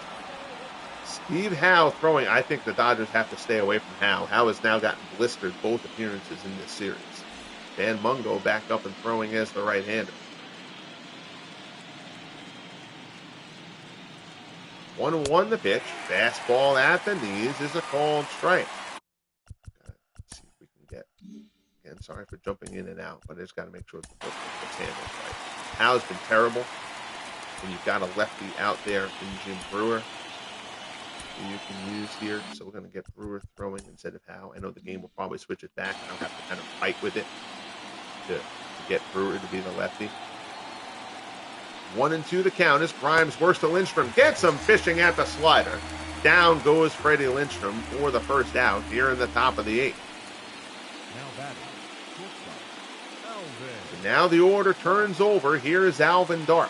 Steve Howe throwing. I think the Dodgers have to stay away from Howe. Howe has now gotten blistered both appearances in this series. Dan Mungo back up and throwing as the right-hander. 1-1 the pitch. Fastball at the knees is a called strike. Let's see if we can get. Again, sorry for jumping in and out, but I just got to make sure the gets handled right. Howe's been terrible. And you've got a lefty out there in Jim Brewer who you can use here. So we're going to get Brewer throwing instead of Howe. I know the game will probably switch it back. I'll have to kind of fight with it to get Brewer to be the lefty. 1-2 the count as Grimes works to Lindstrom. Gets him fishing at the slider. Down goes Freddie Lindstrom for the first out here in the top of the 8th. So now the order turns over. Here is Alvin Dark.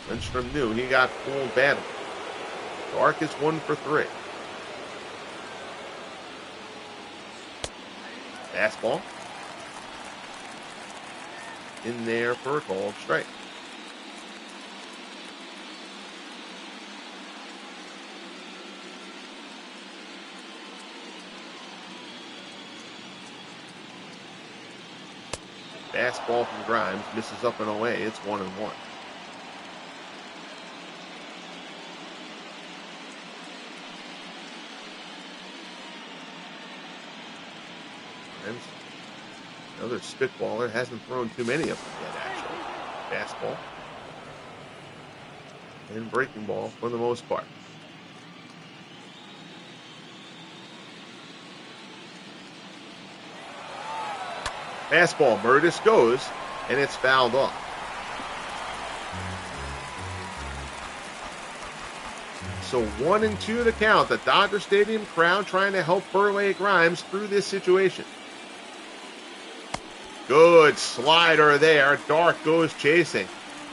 Lindstrom knew he got fooled badly. Dark is 1 for 3. Fastball. In there for a called strike. Fastball from Grimes misses up and away. It's 1-1. Grimes, another spitballer, hasn't thrown too many of them yet, actually. Fastball and breaking ball for the most part. Fastball, Murtis goes, and it's fouled off. So 1-2 the count. The Dodger Stadium crowd trying to help Burleigh Grimes through this situation. Good slider there. Dark goes chasing.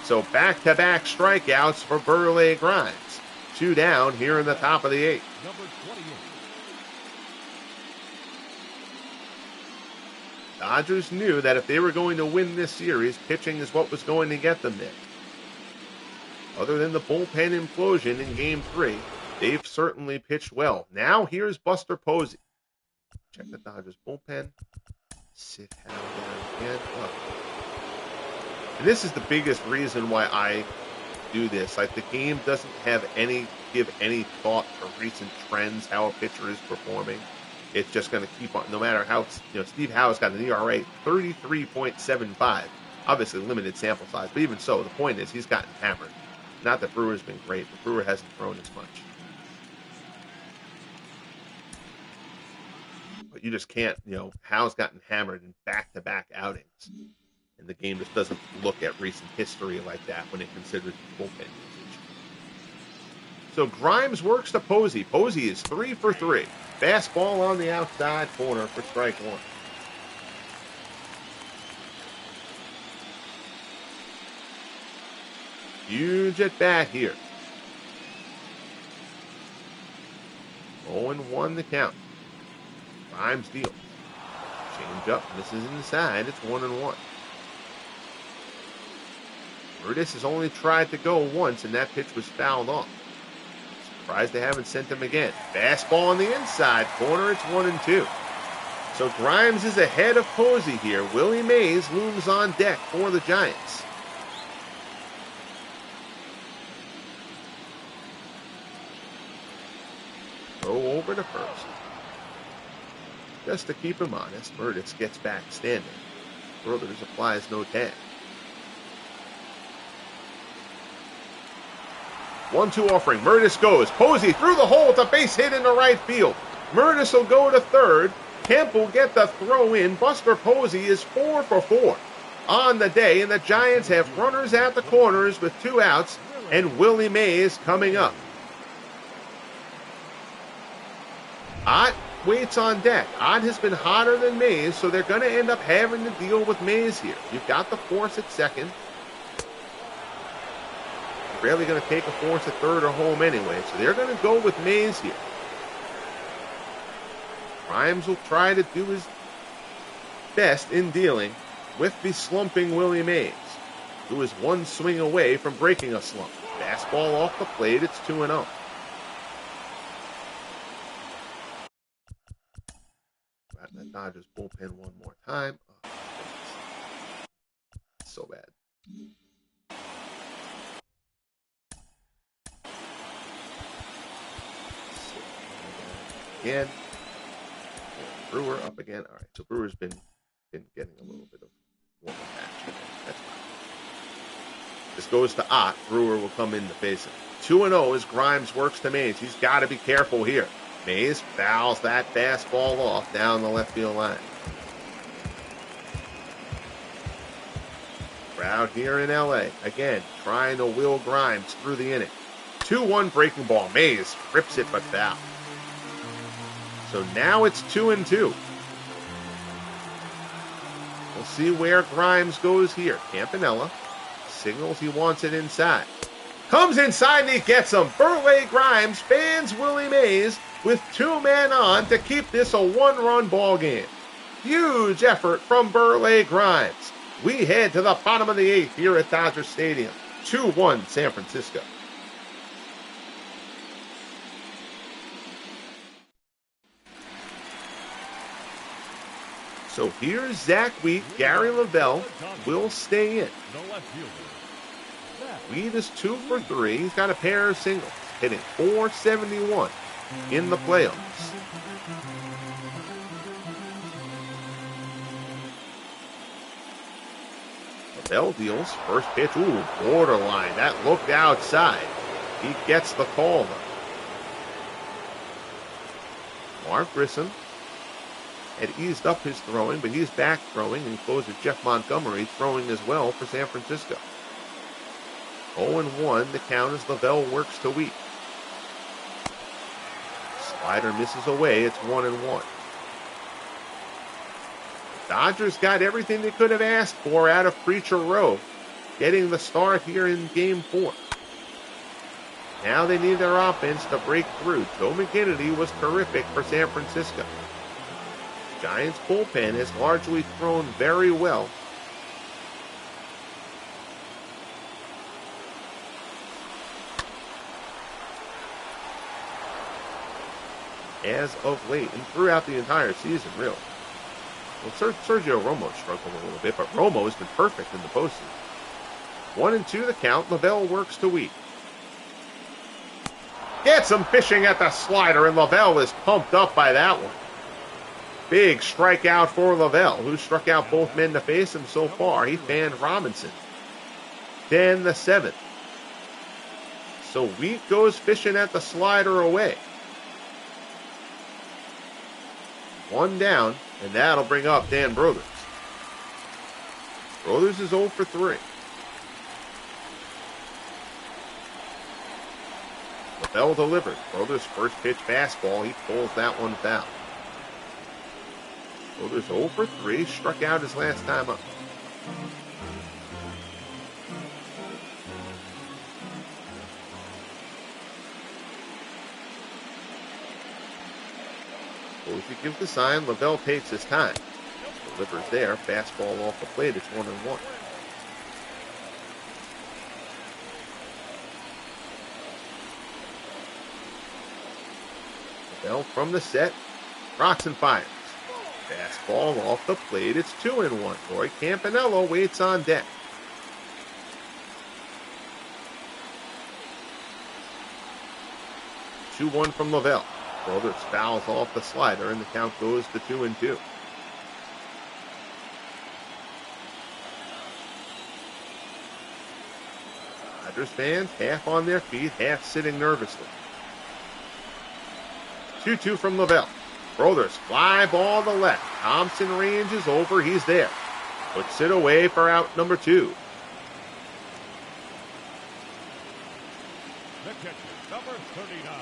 So back-to-back strikeouts for Burleigh Grimes. 2 down here in the top of the 8th. Number 28. Dodgers knew that if they were going to win this series, pitching is what was going to get them there. Other than the bullpen implosion in Game 3, they've certainly pitched well. Now here's Buster Posey. Check the Dodgers bullpen. Sit Howe down again. Oh. And this is the biggest reason why I do this. Like, the game doesn't have give any thought to recent trends, how a pitcher is performing. It's just going to keep on, no matter how, Steve Howe's got an ERA 33.75. Obviously limited sample size, but even so, the point is he's gotten hammered. Not that Brewer's been great, but Brewer hasn't thrown as much. But you just can't, Howe's gotten hammered in back-to-back outings. And the game just doesn't look at recent history like that when it considers bullpen usage. So Grimes works to Posey. Posey is 3 for 3. Fastball on the outside corner for strike 1. Huge at bat here. 0-1 the count. Grimes deals. Change up. Misses inside. It's 1-1. Murtis has only tried to go once, and that pitch was fouled off. Surprised they haven't sent him again. Fastball on the inside corner. It's 1-2. So Grimes is ahead of Posey here. Willie Mays looms on deck for the Giants. Throw over to first. Just to keep him honest, Murtis gets back standing. Brothers applies no tag. 1-2 offering. Murtis goes. Posey through the hole. It's a base hit into right field. Murtis will go to third. Kemp will get the throw in. Buster Posey is 4 for 4 on the day, and the Giants have runners at the corners with 2 outs, and Willie Mays coming up. Ott waits on deck. Ott has been hotter than Mays, so they're going to end up having to deal with Mays here. You've got the force at second. Rarely going to take a force at third or home anyway, so they're going to go with Mays here. Grimes will try to do his best in dealing with the slumping Willie Mays, who is 1 swing away from breaking a slump. Fastball off the plate. It's 2-0. Right in the Dodgers bullpen one more time. Oh, so bad. Again. Brewer up again. All right, so Brewer's been getting a little bit of warm-up action. That's fine. This goes to Ott. Brewer will come in to face him. 2-0 as Grimes works to Mays. He's got to be careful here. Mays fouls that fastball off down the left field line. Crowd here in L.A. again trying to will Grimes through the inning. 2-1 breaking ball. Mays rips it but foul. So now it's 2-2. We'll see where Grimes goes here. Campanella signals he wants it inside. Comes inside and he gets him. Burleigh Grimes fans Willie Mays with 2 men on to keep this a 1-run ball game. Huge effort from Burleigh Grimes. We head to the bottom of the 8th here at Dodger Stadium. 2-1 San Francisco. So here's Zach Wheat. Gary Lavelle will stay in. Wheat is 2 for 3. He's got a pair of singles, hitting .471 in the playoffs. Lavelle deals. First pitch, borderline. That looked outside. He gets the call, though. Marv Grissom had eased up his throwing, but he's back throwing, and closer Jeff Montgomery throwing as well for San Francisco. 0-1, the count as Lavelle works to Wheat. Slider misses away, it's 1-1. Dodgers got everything they could have asked for out of Preacher Roe, getting the start here in Game 4. Now they need their offense to break through. Joe McGinnity was terrific for San Francisco. Giants bullpen has largely thrown very well. As of late, and throughout the entire season, really. Well, Sergio Romo struggled a little bit, but Romo has been perfect in the postseason. 1-2 the count. Lavelle works to Wheat. Gets him fishing at the slider, and Lavelle is pumped up by that one. Big strikeout for Lavelle, who struck out both men to face him so far. He fanned Robinson. Then the 7th. So Wheat goes fishing at the slider away. 1 down, and that'll bring up Dan Brothers. Brothers is 0 for 3. Lavelle delivered. Brothers' first pitch fastball. He pulls that one foul. Brothers 0 for 3. Struck out his last time up. Posey gives the sign. Lavelle takes his time. Delivers there. Fastball off the plate. It's 1-1. Lavelle from the set. Rocks and fires. Fastball off the plate. It's 2-1. Roy Campanello waits on deck. Two-1 from Lavelle. Brothers fouls off the slider, and the count goes to 2-2. Dodgers fans half on their feet, half sitting nervously. 2-2 from Lavelle. Brothers fly ball to left. Thompson ranges over. He's there. Puts it away for out number 2. The catcher, number 39.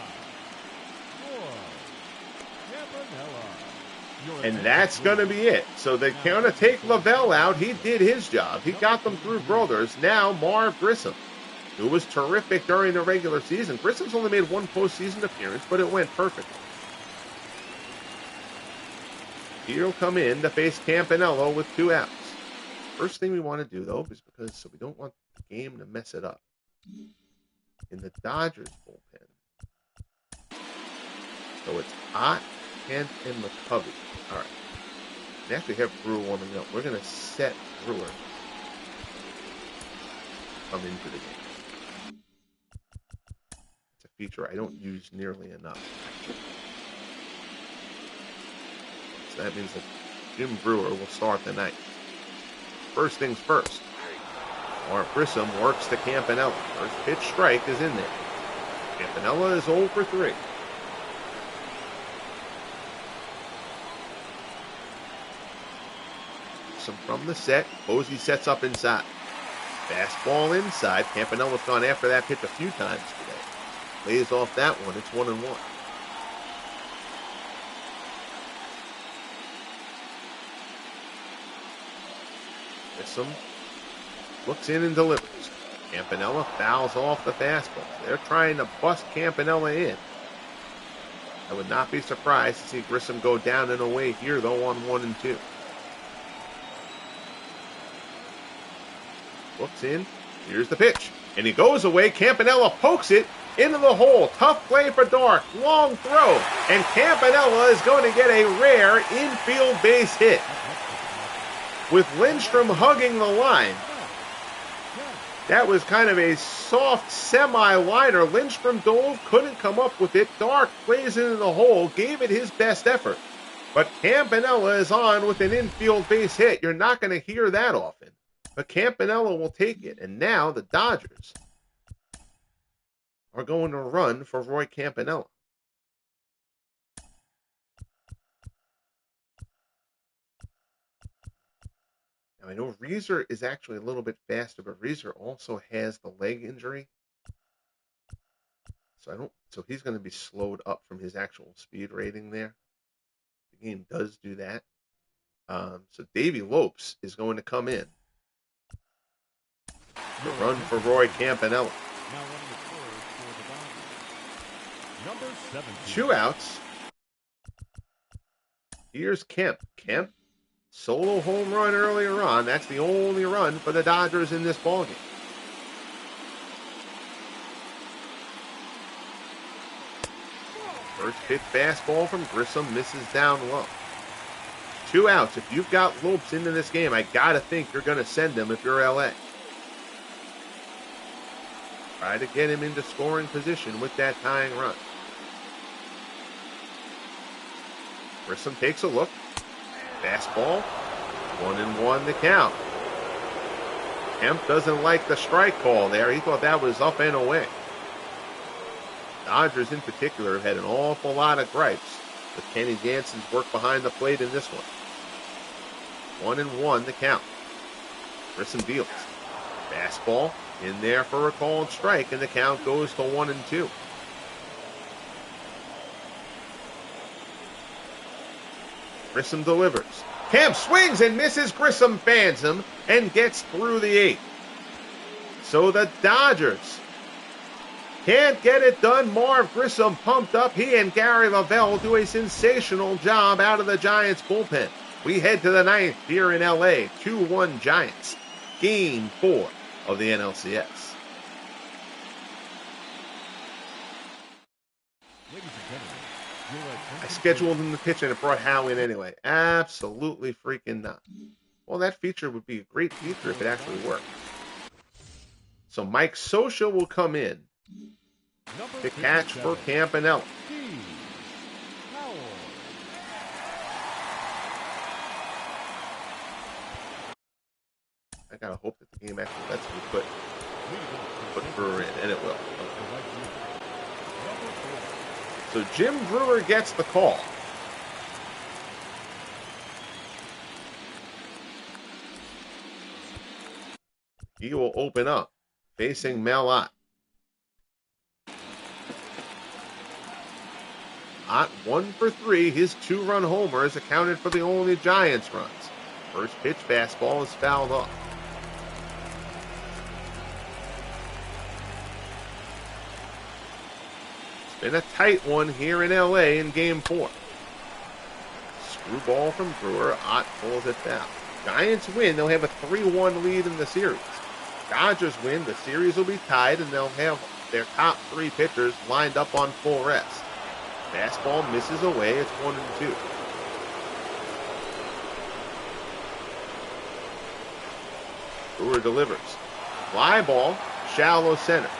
And that's going to be it. So they're going to take Lavelle out. He did his job. He got them through Brothers. Now Marv Grissom, who was terrific during the regular season. Grissom's only made 1 postseason appearance, but it went perfectly. He'll come in to face Campanello with 2 outs. First thing we want to do, though, is because we don't want the game to mess it up. In the Dodgers bullpen. So it's Ott, Kent, and McCovey. All right. We actually have Brewer warming up. We're going to set Brewer come into the game. It's a feature I don't use nearly enough. So that means that Jim Brewer will start the night. First things first. Marv Grissom works to Campanella. First pitch strike is in there. Campanella is 0 for 3. Grissom from the set. Posey sets up inside. Fastball inside. Campanella's gone after that pitch a few times today. Lays off that one. It's 1-1. Grissom looks in and delivers. Campanella fouls off the fastball. They're trying to bust Campanella in. I would not be surprised to see Grissom go down and away here, though, on 1-2. Looks in. Here's the pitch. And he goes away. Campanella pokes it into the hole. Tough play for Dark. Long throw. And Campanella is going to get a rare infield base hit. With Lindstrom hugging the line. That was kind of a soft semi-liner. Lindstrom dove, couldn't come up with it. Dark plays it in the hole, gave it his best effort. But Campanella is on with an infield base hit. You're not going to hear that often. But Campanella will take it. And now the Dodgers are going to run for Roy Campanella. Now, I know Reeser is actually a little bit faster, but Reeser also has the leg injury. So he's going to be slowed up from his actual speed rating there. The game does do that. So Davey Lopes is going to come in to run for Roy Campanella. Now running at third for the Dodgers. Number 17. 2 outs. Here's Kemp. Kemp, solo home run earlier on. That's the only run for the Dodgers in this ballgame. First pitch fastball from Grissom misses down low. 2 outs. If you've got Lopes into this game, I got to think you're going to send him if you're LA. Try to get him into scoring position with that tying run. Grissom takes a look. Fastball. 1-1 the count. Kemp doesn't like the strike call there. He thought that was up and away. Dodgers in particular have had an awful lot of gripes with Kenny Jansen's work behind the plate in this one. 1-1 the count. Grissom deals. Fastball in there for a called strike, and the count goes to 1-2. Grissom delivers. Kemp swings and misses. Grissom fans him and gets through the 8th. So the Dodgers can't get it done. Marv Grissom pumped up. He and Gary Lavelle do a sensational job out of the Giants bullpen. We head to the 9th here in LA. 2-1 Giants. Game 4 of the NLCS. I scheduled him to pitch and it brought Howe in anyway. Absolutely freaking not. Well, that feature would be a great feature if it actually worked. So Mike Scioscia will come in to catch for Campanella. I gotta hope that the game actually lets me put Brewer in, and it will. Okay. So Jim Brewer gets the call. He will open up, facing Mel Ott. Ott 1 for 3. His 2-run homer has accounted for the only Giants runs. First pitch fastball is fouled off. Been a tight one here in LA in Game 4. Screwball from Brewer. Ott pulls it down. Giants win. They'll have a 3-1 lead in the series. Dodgers win. The series will be tied, and they'll have their top 3 pitchers lined up on full rest. Fastball misses away. It's 1-2. Brewer delivers. Fly ball. Shallow center.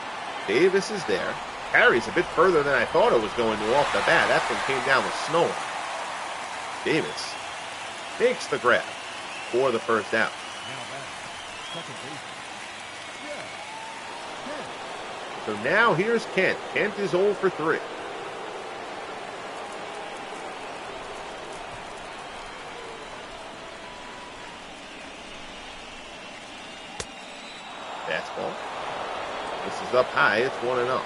Davis is there. Carries a bit further than I thought it was going to off the bat. That one came down with snow. Davis makes the grab for the first out. So now here's Kent. Kent is 0 for 3. Fastball. This is up high. It's 1-0.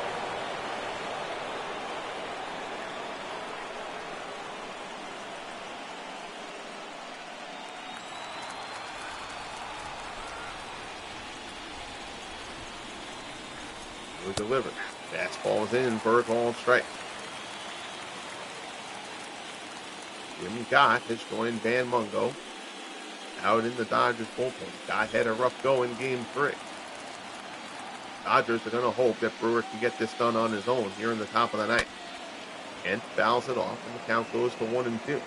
Brewer delivers. Fastball is in for a called strike. Jim Gott has joined Van Mungo out in the Dodgers bullpen. Gott had a rough go in Game 3. Dodgers are going to hope that Brewer can get this done on his own here in the top of the ninth. Kent fouls it off, and the count goes to 1-2.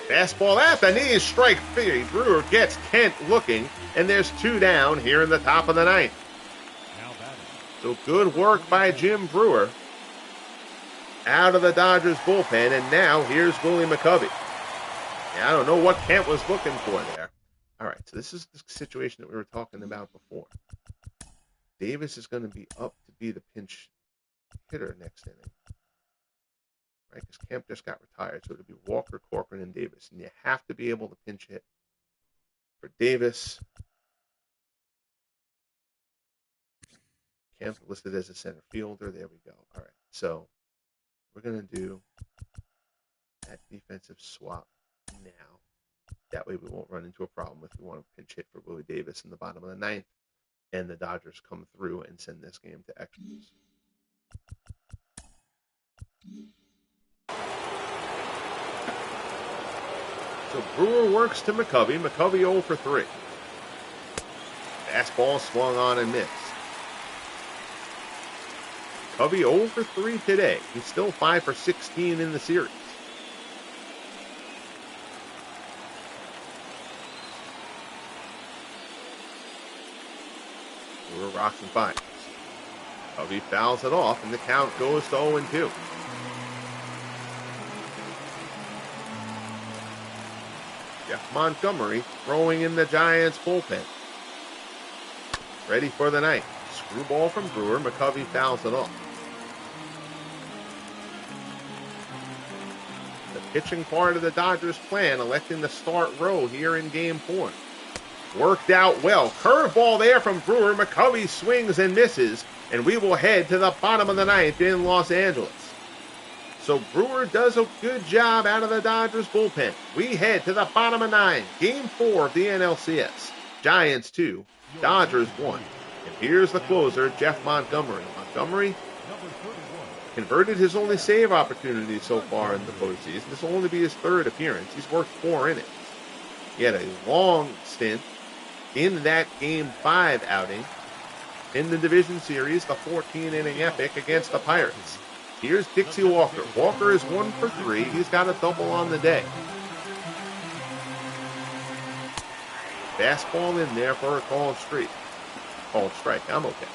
Fastball at the knees, strike 3. Brewer gets Kent looking, and there's 2 down here in the top of the ninth. So good work by Jim Brewer out of the Dodgers bullpen, and now here's Willie McCovey. I don't know what Kent was looking for there. All right, so this is the situation that we were talking about before. Davis is going to be up to be the pinch hitter next inning. Right, because Kemp just got retired, so it'll be Walker, Corcoran, and Davis. And you have to be able to pinch hit. For Davis, Kemp listed as a center fielder. There we go. All right, so we're going to do that defensive swap now. That way we won't run into a problem if we want to pinch hit for Willie Davis in the bottom of the ninth, and the Dodgers come through and send this game to extras. So Brewer works to McCovey. McCovey 0 for 3. Fastball swung on and missed. McCovey 0 for 3 today. He's still 5 for 16 in the series. Brewer rocks and finds. McCovey fouls it off, and the count goes to 0-2. Jeff Montgomery throwing in the Giants bullpen. Ready for the ninth. Screwball from Brewer. McCovey fouls it off. The pitching part of the Dodgers plan, electing to start Roe here in Game 4. Worked out well. Curveball there from Brewer. McCovey swings and misses, and we will head to the bottom of the ninth in Los Angeles. So Brewer does a good job out of the Dodgers bullpen. We head to the bottom of 9. Game 4 of the NLCS. Giants 2, Dodgers 1. And here's the closer, Jeff Montgomery. Montgomery converted his only save opportunity so far in the postseason. This will only be his 3rd appearance. He's worked 4 innings. He had a long stint in that Game 5 outing in the division series, the 14-inning epic against the Pirates. Here's Dixie Walker. Walker is 1 for 3. He's got a double on the day. Fastball in there for a called strike. I'm okay.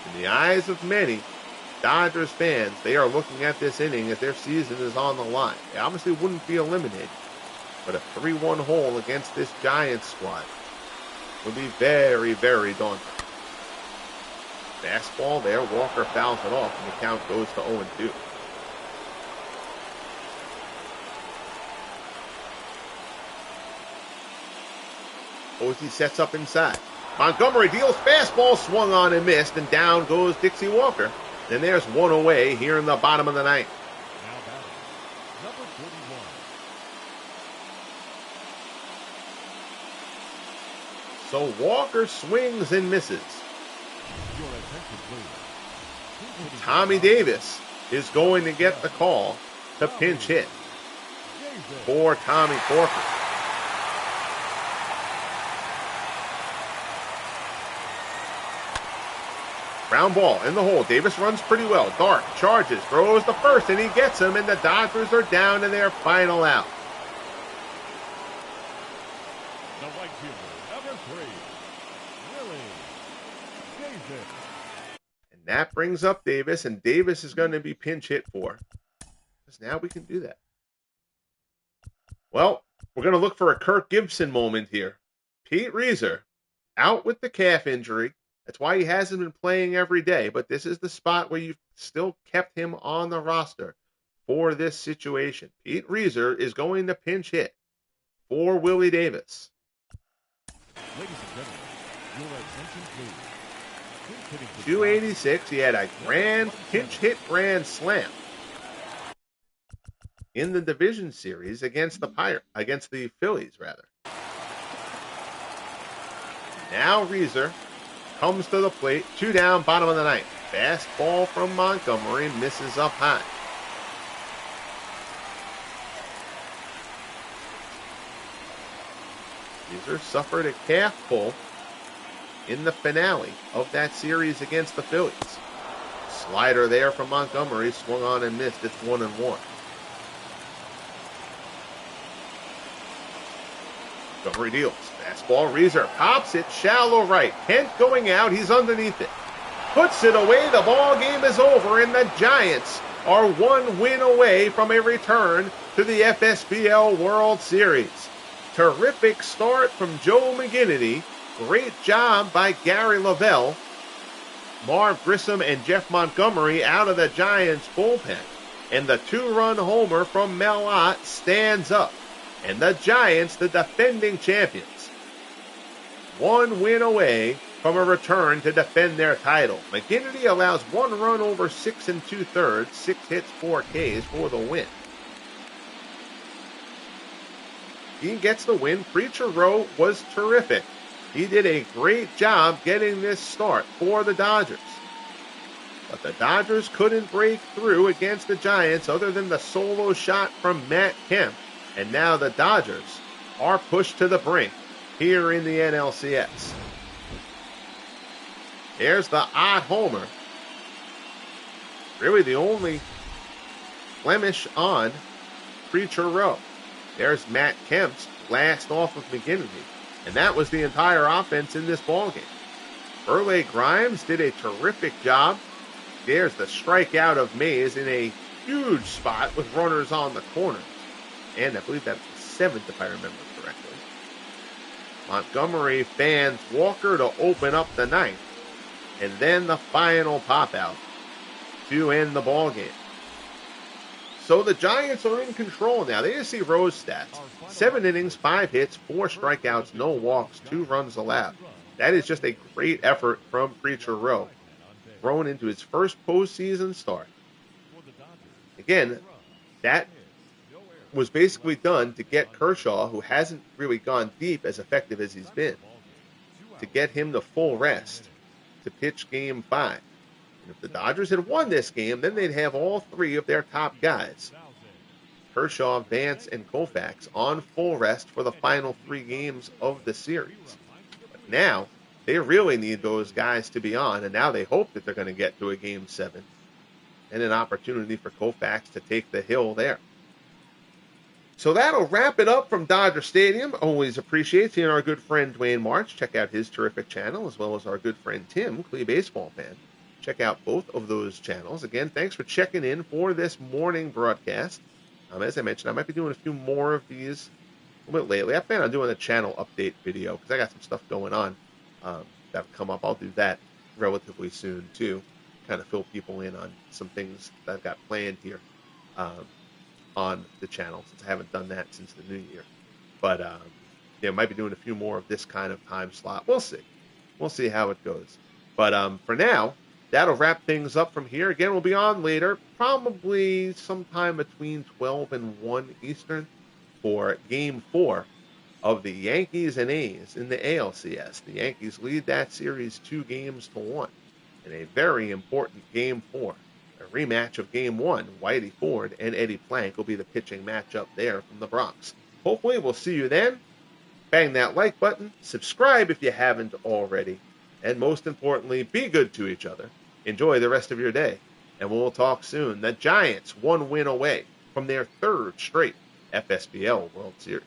In the eyes of many Dodgers fans, they are looking at this inning as their season is on the line. They obviously wouldn't be eliminated, but a 3-1 hole against this Giants squad would be very, very daunting. Fastball there. Walker fouls it off, and the count goes to 0-2. Posey sets up inside. Montgomery deals fastball, swung on and missed, and down goes Dixie Walker. And there's 1 away here in the bottom of the ninth. Now batting, number 41. So Walker swings and misses. Your attention, please. Tommy Davis is going to get the call to pinch hit for Tommy Corcoran. Ground ball in the hole. Davis runs pretty well. Dark charges, throws the first, and he gets him, and the Dodgers are down to their final out. The right fielder, number 3, Willie Davis. And that brings up Davis, and Davis is going to be pinch hit for. Because now we can do that. Well, we're going to look for a Kirk Gibson moment here. Pete Reiser, out with the calf injury. That's why he hasn't been playing every day, but this is the spot where you've still kept him on the roster for this situation. Pete Reiser is going to pinch hit for Willie Davis. Ladies and gentlemen, your attention, please. 286. He had a grand pinch hit grand slam in the division series against the Phillies, rather. Now Reeser comes to the plate, 2 down, bottom of the ninth. Fastball from Montgomery misses up high. Reeser suffered a calf pull in the finale of that series against the Phillies. Slider there from Montgomery, swung on and missed. It's 1-1. Montgomery deals. Fastball, Reeser pops it shallow right. Kent going out. He's underneath it. Puts it away. The ball game is over, and the Giants are 1 win away from a return to the FSBL World Series. Terrific start from Joe McGinnity. Great job by Gary Lavelle. Marv Grissom and Jeff Montgomery out of the Giants bullpen. And the 2-run homer from Mel Ott stands up. And the Giants, the defending champions, 1 win away from a return to defend their title. McGinnity allows 1 run over 6 2/3, 6 hits, 4 Ks for the win. He gets the win. Preacher Roe was terrific. He did a great job getting this start for the Dodgers. But the Dodgers couldn't break through against the Giants other than the solo shot from Matt Kemp. And now the Dodgers are pushed to the brink here in the NLCS. There's the odd homer. Really the only blemish on Preacher Roe. There's Matt Kemp's blast off of McGinnity. And that was the entire offense in this ballgame. Burleigh Grimes did a terrific job. There's the strikeout of Mays in a huge spot with runners on the corner. And I believe that's the 7th, if I remember correctly. Montgomery fans Walker to open up the 9th. And then the final pop-out to end the ballgame. So the Giants are in control now. They just see Roe's stats. 7 innings, 5 hits, 4 strikeouts, no walks, 2 runs allowed. That is just a great effort from Preacher Roe. Thrown into his first postseason start. Again, that was basically done to get Kershaw, who hasn't really gone deep as effective as he's been, to get him to full rest to pitch Game 5. And if the Dodgers had won this game, then they'd have all 3 of their top guys, Kershaw, Vance, and Koufax, on full rest for the final 3 games of the series. But now, they really need those guys to be on, and now they hope that they're going to get to a Game 7 and an opportunity for Koufax to take the hill there. So that'll wrap it up from Dodger Stadium. Always appreciate seeing our good friend Dwayne March. Check out his terrific channel, as well as our good friend Tim, Clee Baseball Fan. Check out both of those channels. Again, thanks for checking in for this morning broadcast. As I mentioned, I might be doing a few more of these a little bit lately. I plan on doing a channel update video because I got some stuff going on that'll come up. I'll do that relatively soon, too. Kind of fill people in on some things that I've got planned here on the channel, since I haven't done that since the new year. But might be doing a few more of this kind of time slot. We'll see. We'll see how it goes. But for now, that'll wrap things up from here. Again, we'll be on later, probably sometime between 12 and 1 Eastern for Game 4 of the Yankees and A's in the ALCS. The Yankees lead that series 2-1 in a very important Game 4. A rematch of Game 1. Whitey Ford and Eddie Plank will be the pitching matchup there from the Bronx. Hopefully we'll see you then. Bang that like button. Subscribe if you haven't already. And most importantly, be good to each other. Enjoy the rest of your day. And we'll talk soon. The Giants 1 win away from their 3rd straight FSBL World Series.